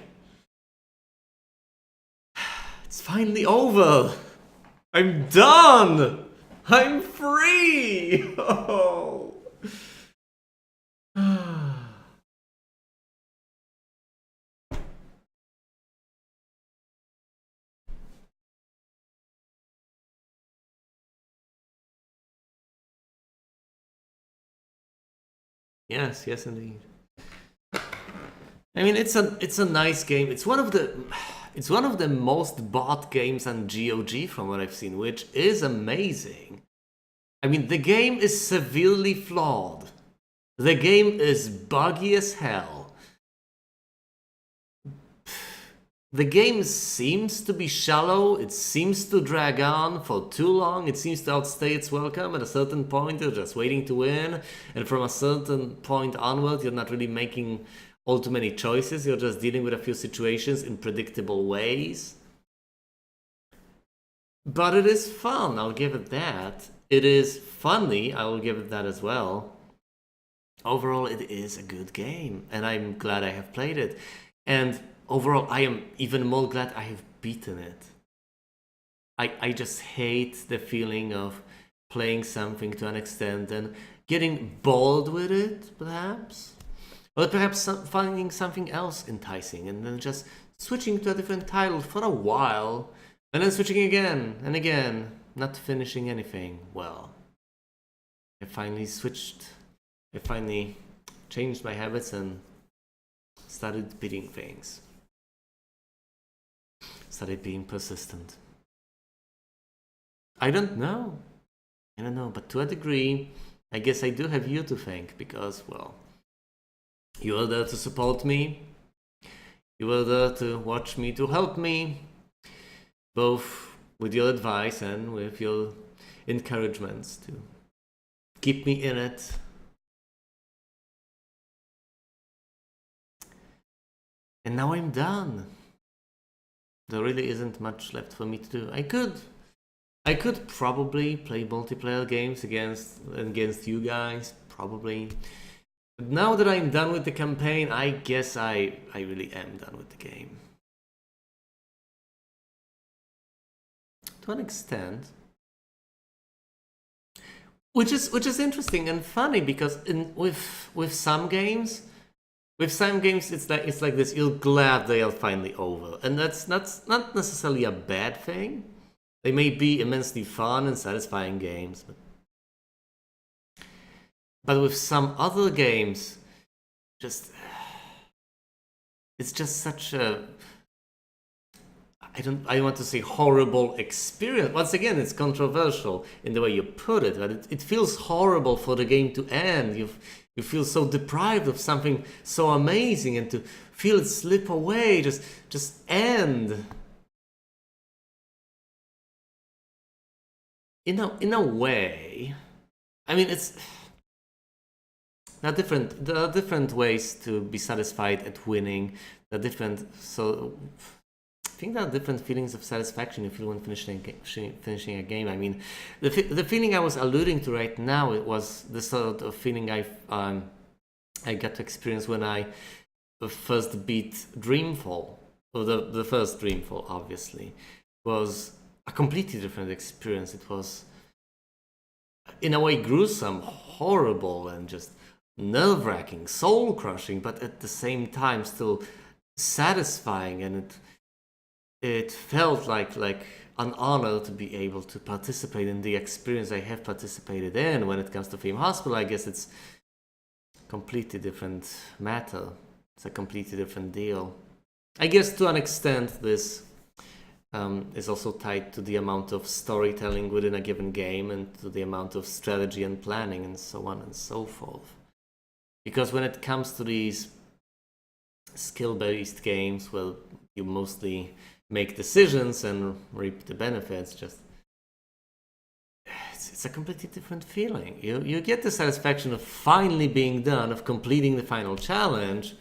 It's finally over. I'm done. I'm free. Oh. Yes, yes, indeed. I mean, it's a nice game. It's one of the most bought games on GOG from what I've seen, which is amazing. I mean, the game is severely flawed. The game is buggy as hell. The game seems to be shallow, it seems to drag on for too long, it seems to outstay its welcome. At a certain point you're just waiting to win, and from a certain point onward you're not really making all too many choices, you're just dealing with a few situations in predictable ways. But it is fun, I'll give it that. It is funny, I will give it that as well. Overall, it is a good game, and I'm glad I have played it. And overall, I am even more glad I have beaten it. I just hate the feeling of playing something to an extent and getting bored with it, perhaps. Or perhaps finding something else enticing and then just switching to a different title for a while and then switching again and again, not finishing anything. Well, I finally switched. I finally changed my habits and started beating things. Started being persistent. I don't know, but to a degree, I guess I do have you to thank because, well, you are there to support me, you are there to watch me, to help me, both with your advice and with your encouragements to keep me in it. And now I'm done. There really isn't much left for me to do. I could probably play multiplayer games against you guys, probably. But now that I'm done with the campaign, I guess I really am done with the game. To an extent. Which is interesting and funny because with some games it's like this, you're glad they are finally over. And that's not necessarily a bad thing. They may be immensely fun and satisfying games, but with some other games, it's just such a, I want to say horrible experience. Once again, it's controversial in the way you put it, but it feels horrible for the game to end. You feel so deprived of something so amazing, and to feel it slip away, just end. In a way, I mean, there are different ways to be satisfied at winning. There are different, so I think there are different feelings of satisfaction you feel when finishing a game. I mean, the feeling I was alluding to right now, it was the sort of feeling I got to experience when I first beat Dreamfall, or the first Dreamfall, obviously, was a completely different experience. It was, in a way, gruesome, horrible, and just nerve-wracking, soul-crushing, but at the same time still satisfying, and it felt like an honor to be able to participate in the experience I have participated in. When it comes to Theme Hospital, I guess it's a completely different matter. It's a completely different deal. I guess to an extent this is also tied to the amount of storytelling within a given game and to the amount of strategy and planning and so on and so forth. Because when it comes to these skill-based games, well, you mostly make decisions and reap the benefits. It's a completely different feeling. You get the satisfaction of finally being done, of completing the final challenge,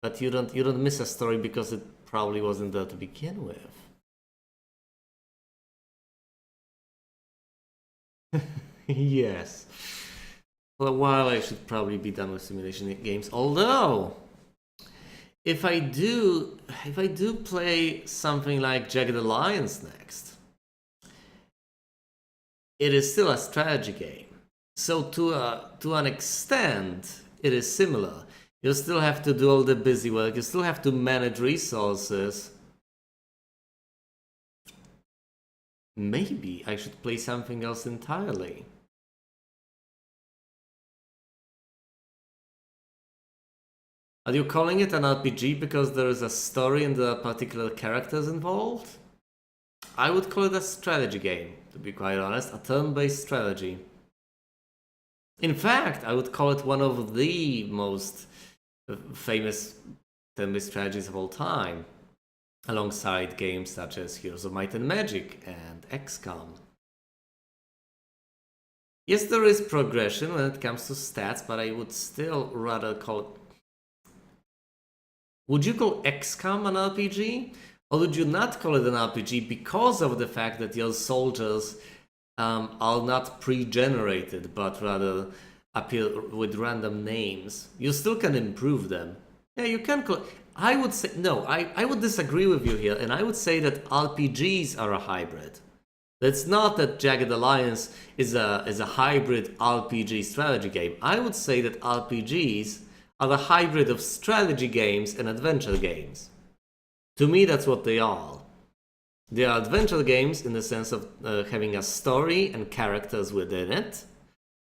but you don't miss a story because it probably wasn't there to begin with. Yes. For a while I should probably be done with simulation games, although if I do play something like Jagged Alliance next, it is still a strategy game. So to an extent it is similar. You still have to do all the busy work, you still have to manage resources. Maybe I should play something else entirely. Are you calling it an RPG because there is a story and there are particular characters involved? I would call it a strategy game, to be quite honest, a turn-based strategy. In fact, I would call it one of the most famous turn-based strategies of all time, alongside games such as Heroes of Might and Magic and XCOM. Yes, there is progression when it comes to stats, but I would still rather call it... Would you call XCOM an RPG? Or would you not call it an RPG because of the fact that your soldiers are not pre-generated, but rather appear with random names? You still can improve them. Yeah, you can. I would say no. I would disagree with you here, and I would say that RPGs are a hybrid. It's not that Jagged Alliance is a hybrid RPG strategy game. I would say that RPGs are a hybrid of strategy games and adventure games. To me, that's what they are. They are adventure games in the sense of having a story and characters within it.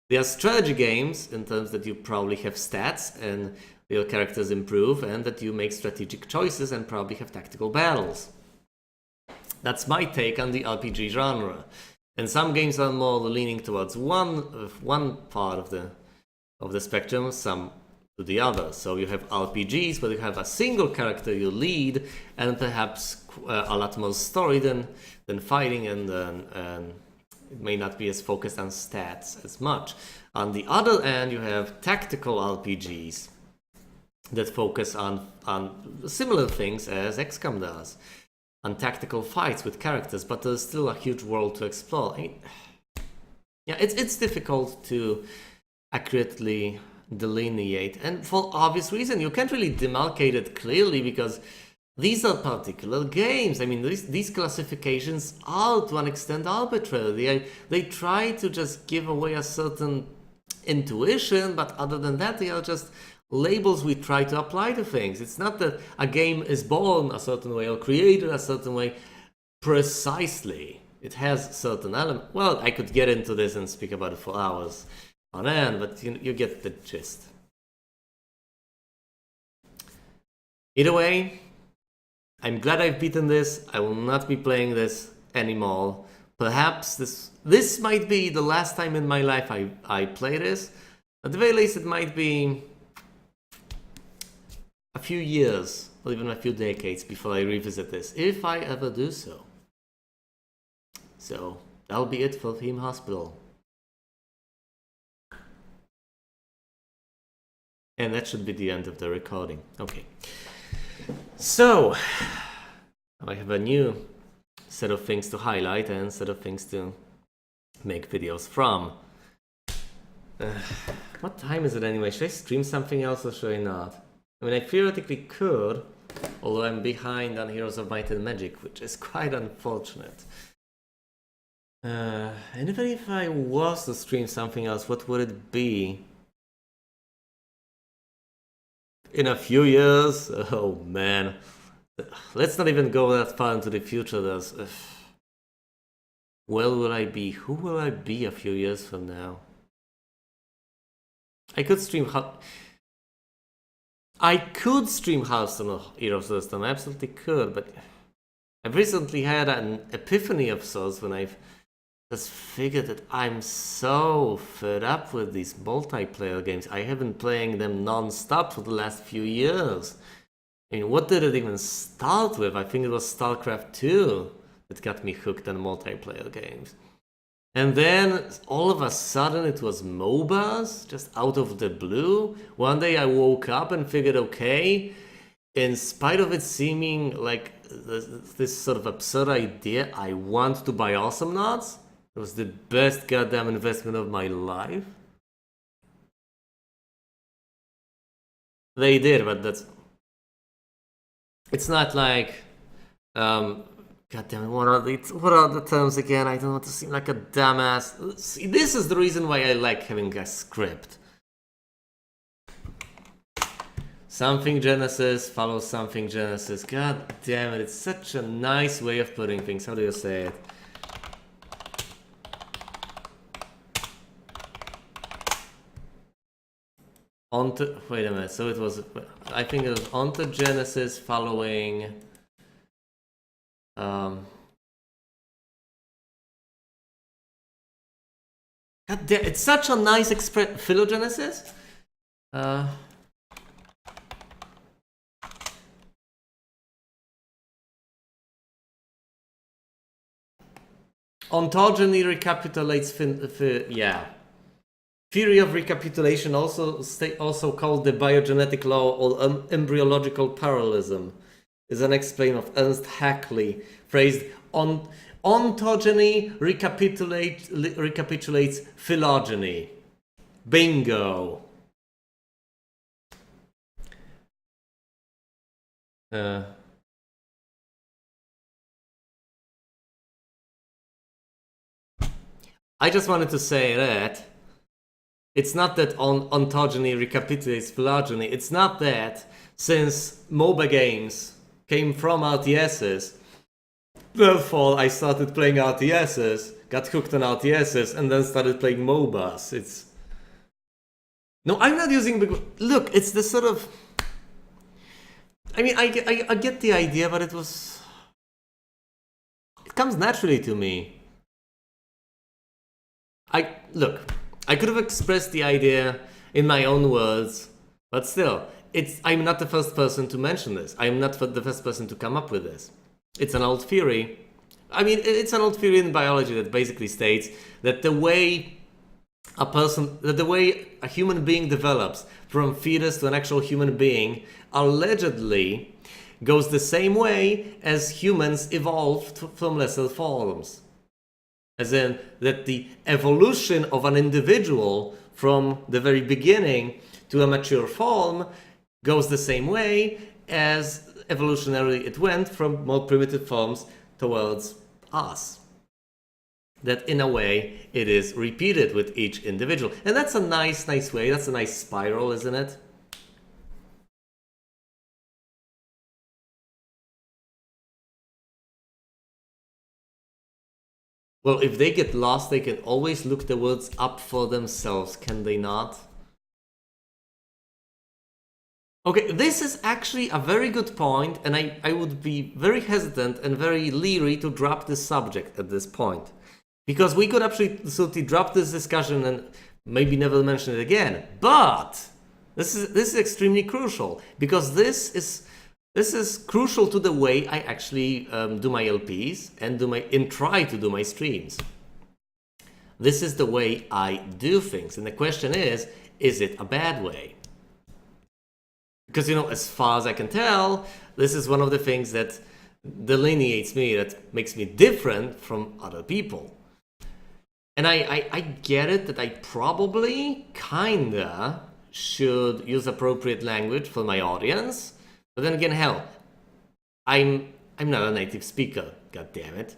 They are strategy games in terms that you probably have stats and your characters improve, and that you make strategic choices and probably have tactical battles. That's my take on the RPG genre. And some games are more leaning towards one part of the spectrum, some to the other. So you have RPGs where you have a single character you lead, and perhaps a lot more story than fighting, and it may not be as focused on stats as much. On the other end, you have tactical RPGs that focus on similar things as XCOM does, on tactical fights with characters, but there's still a huge world to explore. Yeah, it's difficult to accurately delineate, and for obvious reason. You can't really demarcate it clearly because these are particular games. I mean, these classifications are to an extent arbitrary. They try to just give away a certain intuition, but other than that, they are just labels we try to apply to things. It's not that a game is born a certain way or created a certain way precisely. It has certain elements. Well, I could get into this and speak about it for hours on end, but you get the gist. Either way, I'm glad I've beaten this. I will not be playing this anymore. Perhaps this might be the last time in my life I play this. At the very least, it might be a few years or even a few decades before I revisit this, if I ever do so. So that'll be it for Theme Hospital. And that should be the end of the recording. Okay. So I have a new set of things to highlight and set of things to make videos from. What time is it anyway? Should I stream something else or should I not? I mean, I theoretically could, although I'm behind on Heroes of Might and Magic, which is quite unfortunate. And even if I was to stream something else, what would it be? In a few years? Oh man. Let's not even go that far into the future. Where will I be? Who will I be a few years from now? I could stream Hearthstone or Heroes of the Storm. I absolutely could, but I've recently had an epiphany of sorts when I've just figured that I'm so fed up with these multiplayer games. I have been playing them non-stop for the last few years. I mean, what did it even start with? I think it was StarCraft 2 that got me hooked on multiplayer games. And then all of a sudden it was MOBAs, just out of the blue. One day I woke up and figured, okay, in spite of it seeming like this sort of absurd idea, I want to buy Awesomenauts. It was the best goddamn investment of my life. They did, but it's not like God damn it, what are the terms again? I don't want to seem like a dumbass. See, this is the reason why I like having a script. Something Genesis follows something Genesis. God damn it, it's such a nice way of putting things. How do you say it? Wait a minute, so it was, I think it was onto Genesis following God damn, it's such a nice Phylogenesis? Ontogeny recapitulates yeah. Theory of recapitulation, also called the biogenetic law or embryological parallelism, is an explain of Ernst Haeckel, phrased ontogeny recapitulates phylogeny. Bingo! Uh, I just wanted to say that it's not that ontogeny recapitulates phylogeny. It's not that since MOBA games came from RTSs, therefore I started playing RTSs, got hooked on RTSs, and then started playing MOBAs. It's... No, I'm not using... Look, it's the sort of... I mean, I get the idea, but it was... It comes naturally to me. Look, I could have expressed the idea in my own words, but still, I'm not the first person to mention this. I'm not the first person to come up with this. It's an old theory. I mean, it's an old theory in biology that basically states that the way a human being develops from fetus to an actual human being allegedly goes the same way as humans evolved from lesser forms. As in, that the evolution of an individual from the very beginning to a mature form goes the same way as evolutionarily it went from more primitive forms towards us. That in a way it is repeated with each individual. And that's a nice way, that's a nice spiral, isn't it? Well, if they get lost, they can always look the words up for themselves, can they not? Okay, this is actually a very good point, and I would be very hesitant and very leery to drop this subject at this point. Because we could absolutely drop this discussion and maybe never mention it again. But this is extremely crucial, because this is crucial to the way I actually do my LPs and try to do my streams. This is the way I do things, and the question is it a bad way? Because, you know, as far as I can tell, this is one of the things that delineates me, that makes me different from other people. And I get it that I probably kinda should use appropriate language for my audience. But then again, hell, I'm not a native speaker, god damn it.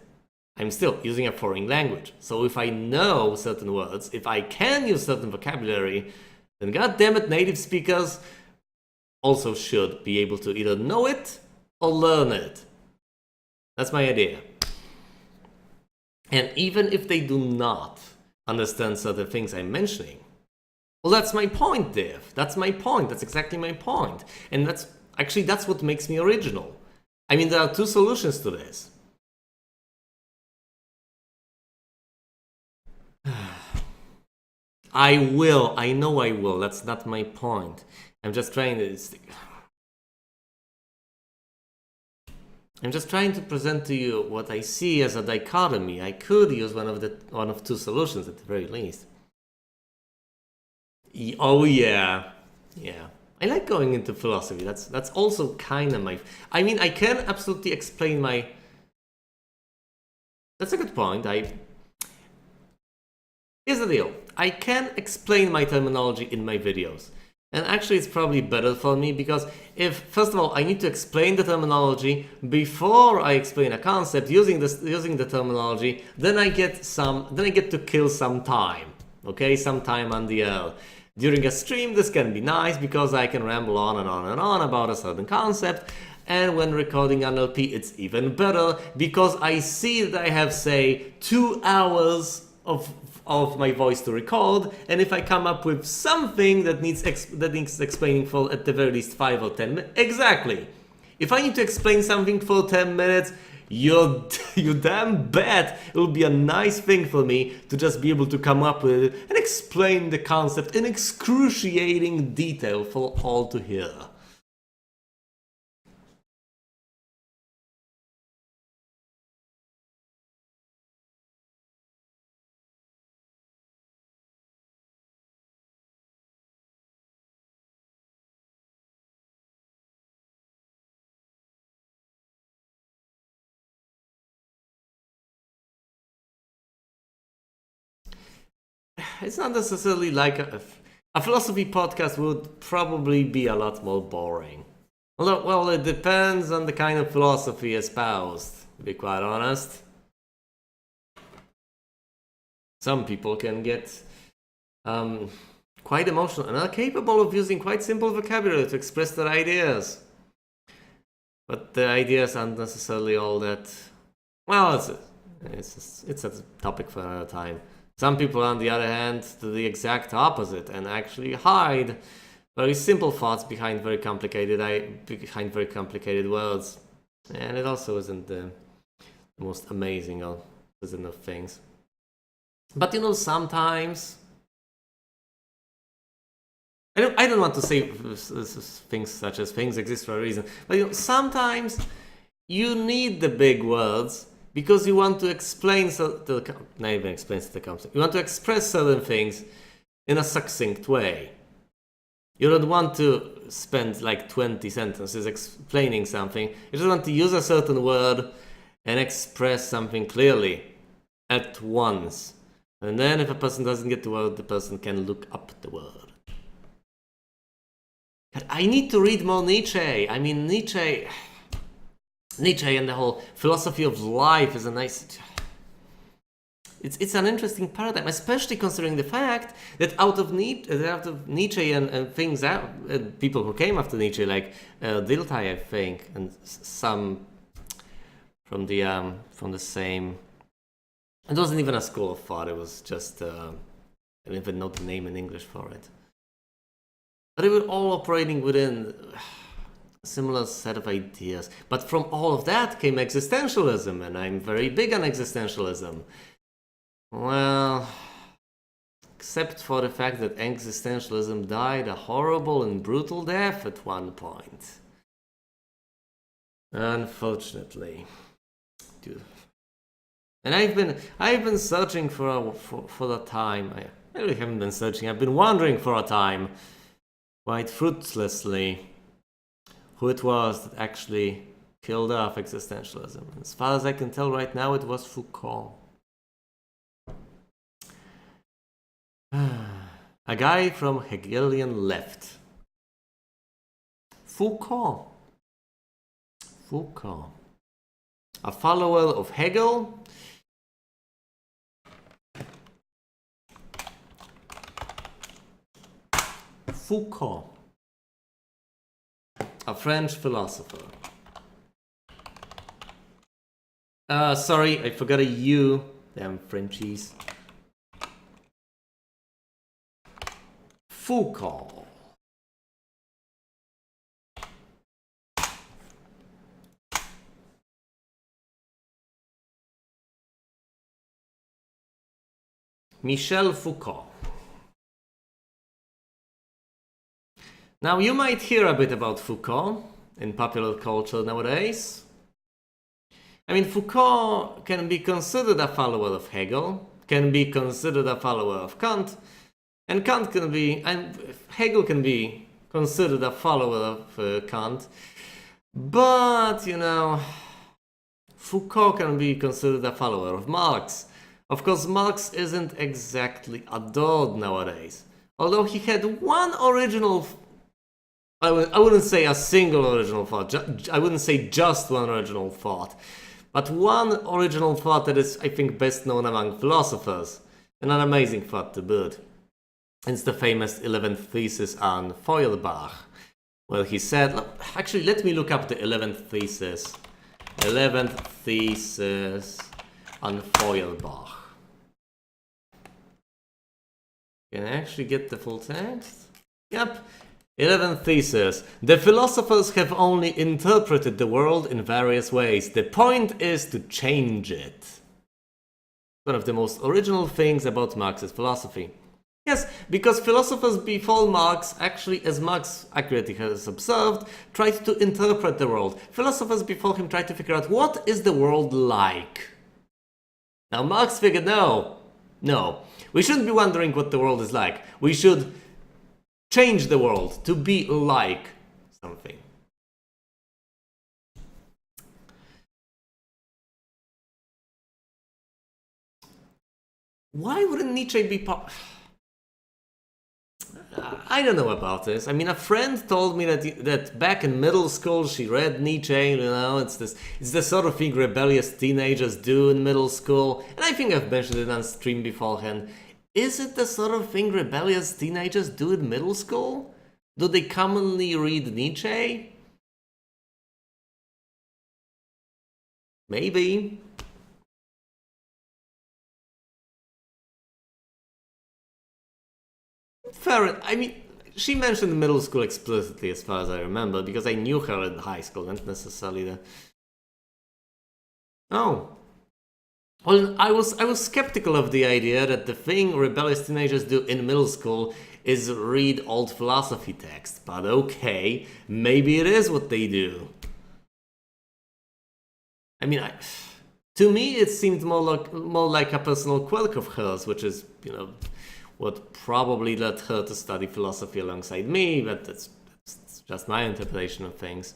I'm still using a foreign language. So if I know certain words, if I can use certain vocabulary, then god damn it, native speakers also should be able to either know it or learn it. That's my idea. And even if they do not understand certain things I'm mentioning, well, that's my point, Div. That's my point. That's exactly my point. And that's what makes me original. I mean, there are two solutions to this. I know I will. That's not my point. I'm just trying to present to you what I see as a dichotomy. I could use one of two solutions at the very least. Oh yeah. I like going into philosophy. That's also kind of my... I mean, I can absolutely explain my... That's a good point. Here's the deal. I can explain my terminology in my videos. And actually, it's probably better for me because first of all, I need to explain the terminology before I explain a concept using the terminology, then I get to kill some time. Okay, some time on the air. During a stream, this can be nice because I can ramble on and on and on about a certain concept. And when recording an LP, it's even better because I see that I have, say, 2 hours of my voice to record, and if I come up with something that needs explaining for at the very least 5 or 10 minutes, exactly. If I need to explain something for 10 minutes, you damn bet it will be a nice thing for me to just be able to come up with it and explain the concept in excruciating detail for all to hear. It's not necessarily like a philosophy podcast would probably be a lot more boring. Although, well, it depends on the kind of philosophy espoused, to be quite honest. Some people can get quite emotional and are capable of using quite simple vocabulary to express their ideas. But the ideas aren't necessarily all that... Well, it's a topic for another time. Some people, on the other hand, do the exact opposite and actually hide very simple thoughts behind very complicated words. And it also isn't the most amazing of things. But you know, sometimes I don't want to say things such as things exist for a reason, but you know, sometimes you need the big words because you want to explain not even explain to the concept. You want to express certain things in a succinct way. You don't want to spend like 20 sentences explaining something. You just want to use a certain word and express something clearly at once. And then if a person doesn't get the word, the person can look up the word. But I need to read more Nietzsche. I mean, Nietzsche and the whole philosophy of life is a nice... It's an interesting paradigm, especially considering the fact that out of Nietzsche and things, people who came after Nietzsche, like Dilthey, I think, and some from the same... It wasn't even a school of thought, it was just... I don't even know the name in English for it. But they were all operating within a similar set of ideas. But from all of that came existentialism, and I'm very big on existentialism. Well, except for the fact that existentialism died a horrible and brutal death at one point. Unfortunately. And I've been searching for the time. I really haven't been searching. I've been wondering for a time, quite fruitlessly, who it was that actually killed off existentialism. And as far as I can tell right now, it was Foucault. A guy from Hegelian left. Foucault. A follower of Hegel. Foucault. A French philosopher. Sorry, I forgot a U. Damn Frenchies. Foucault. Michel Foucault. Now, you might hear a bit about Foucault in popular culture nowadays. I mean, Foucault can be considered a follower of Hegel, can be considered a follower of Kant, and Hegel can be considered a follower of Kant. But, you know, Foucault can be considered a follower of Marx. Of course, Marx isn't exactly adored nowadays. Although he had one original... I wouldn't say a single original thought. I wouldn't say just one original thought. But one original thought that is, I think, best known among philosophers. And an amazing thought to boot. It's the famous 11th thesis on Feuerbach. Where he said... Actually, let me look up the 11th thesis. 11th thesis on Feuerbach. Can I actually get the full text? Yep. 11th thesis. The philosophers have only interpreted the world in various ways. The point is to change it. One of the most original things about Marx's philosophy. Yes, because philosophers before Marx, actually, as Marx accurately has observed, tried to interpret the world. Philosophers before him tried to figure out what is the world like. Now Marx figured, no, we shouldn't be wondering what the world is like. We should change the world to be like something. Why wouldn't Nietzsche be I don't know about this. I mean, a friend told me that back in middle school she read Nietzsche. You know, it's the sort of thing rebellious teenagers do in middle school, and I think I've mentioned it on stream beforehand. Is it the sort of thing rebellious teenagers do in middle school? Do they commonly read Nietzsche? Maybe. Fair. I mean, she mentioned middle school explicitly, as far as I remember, because I knew her in high school, not necessarily the. Oh. Well, I was skeptical of the idea that the thing rebellious teenagers do in middle school is read old philosophy texts, but okay, maybe it is what they do. I mean, to me, it seemed more like a personal quirk of hers, which is, what probably led her to study philosophy alongside me, but that's just my interpretation of things.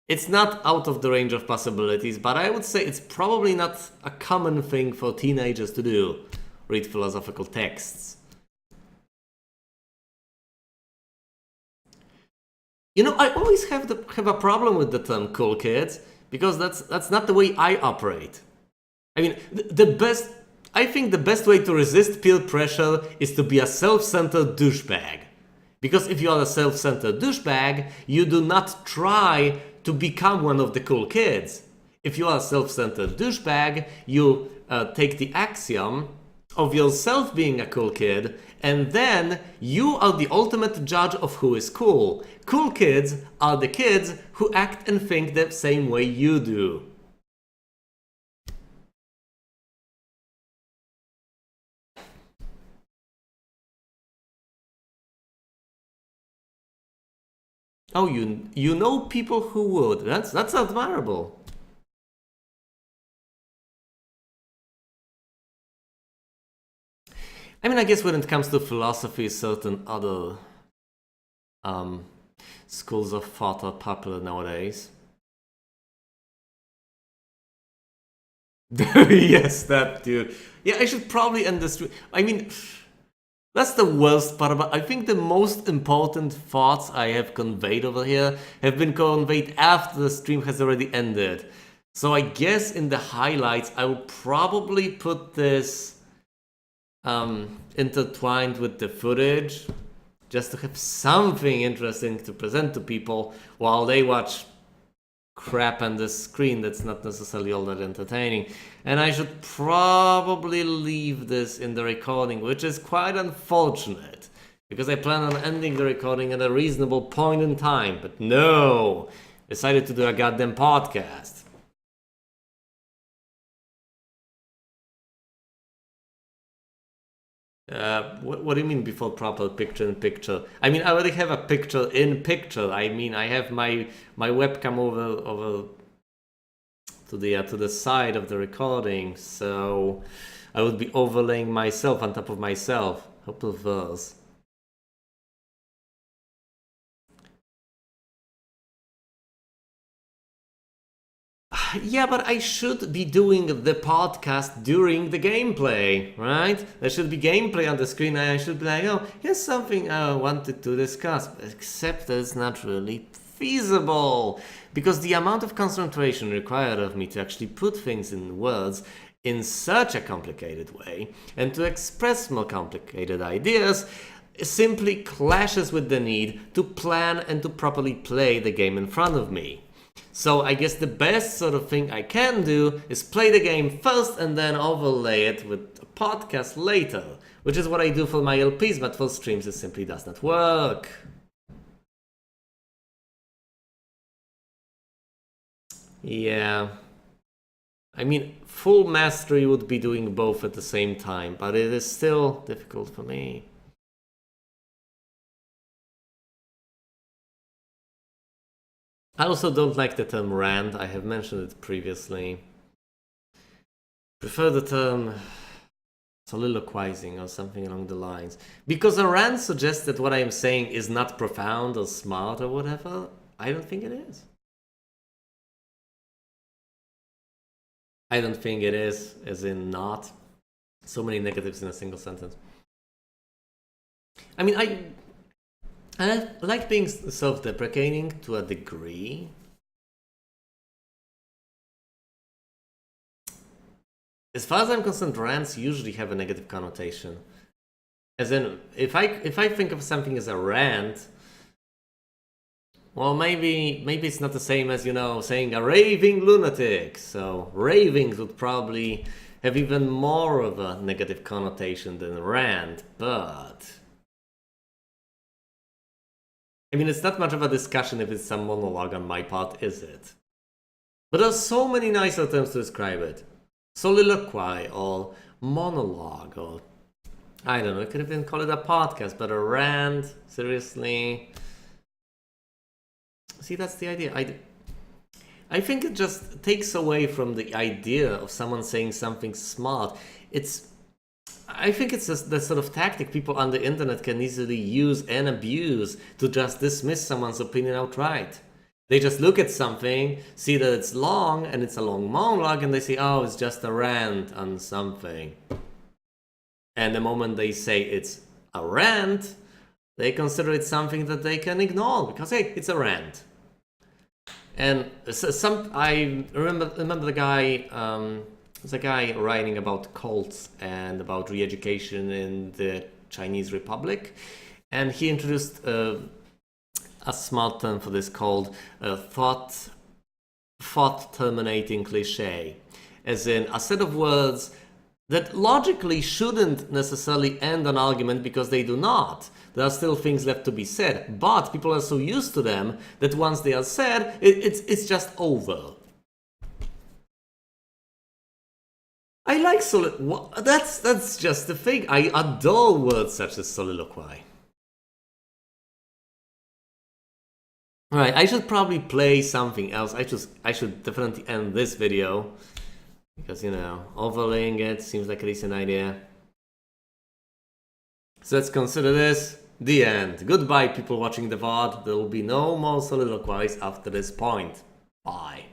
It's not out of the range of possibilities, but I would say it's probably not a common thing for teenagers to do, read philosophical texts. I always have a problem with the term cool kids, because that's not the way I operate. I mean, I think the best way to resist peer pressure is to be a self-centered douchebag. Because if you are a self-centered douchebag, you do not try to become one of the cool kids. If you are a self-centered douchebag, you take the axiom of yourself being a cool kid, and then you are the ultimate judge of who is cool. Cool kids are the kids who act and think the same way you do. Oh, you know people who would. That's admirable. I mean, I guess when it comes to philosophy, certain other schools of thought are popular nowadays. Yes, that dude. Yeah, I should probably end the stream. I mean, that's the worst part about. I think the most important thoughts I have conveyed over here have been conveyed after the stream has already ended. So I guess in the highlights, I will probably put this intertwined with the footage, just to have something interesting to present to people while they watch crap on the screen that's not necessarily all that entertaining. And I should probably leave this in the recording, which is quite unfortunate, because I plan on ending the recording at a reasonable point in time, but no, decided to do a goddamn podcast. What do you mean before proper picture-in-picture? I mean, I already have a picture-in-picture. I mean, I have my webcam over to the side of the recording, so I would be overlaying myself on top of myself. How perverse. Yeah, but I should be doing the podcast during the gameplay, right? There should be gameplay on the screen and I should be like, oh, here's something I wanted to discuss, except that it's not really feasible, because the amount of concentration required of me to actually put things in words in such a complicated way and to express more complicated ideas simply clashes with the need to plan and to properly play the game in front of me. So I guess the best sort of thing I can do is play the game first and then overlay it with a podcast later, which is what I do for my LPs, but for streams it simply does not work. Yeah. I mean, full mastery would be doing both at the same time, but it is still difficult for me. I also don't like the term rant. I have mentioned it previously. Prefer the term soliloquizing or something along the lines. Because a rant suggests that what I am saying is not profound or smart or whatever. I don't think it is. I don't think it is, as in not. So many negatives in a single sentence. I mean, I like being self-deprecating to a degree. As far as I'm concerned, rants usually have a negative connotation. As in, if I think of something as a rant, well, maybe it's not the same as, you know, saying a raving lunatic. So ravings would probably have even more of a negative connotation than rant, but I mean, it's not much of a discussion if it's a monologue on my part, is it? But there's so many nicer terms to describe it. Soliloquy or monologue, or I don't know, I could even call it a podcast, but a rant, seriously. See, that's the idea. I think it just takes away from the idea of someone saying something smart. I think it's just the sort of tactic people on the internet can easily use and abuse to just dismiss someone's opinion outright. They just look at something, see that it's long, and it's a long monologue, and they say, oh, it's just a rant on something. And the moment they say it's a rant, they consider it something that they can ignore, because, hey, it's a rant. And I remember the guy, there's a guy writing about cults and about re-education in the Chinese Republic, and he introduced a smart term for this called thought terminating cliche, as in a set of words that logically shouldn't necessarily end an argument because they do not. There are still things left to be said, but people are so used to them that once they are said, it's just over. I like that's just the thing. I adore words such as soliloquy. Alright, I should probably play something else. I should definitely end this video, because, you know, overlaying it seems like a decent idea. So let's consider this the end. Goodbye, people watching the VOD. There will be no more soliloquies after this point. Bye.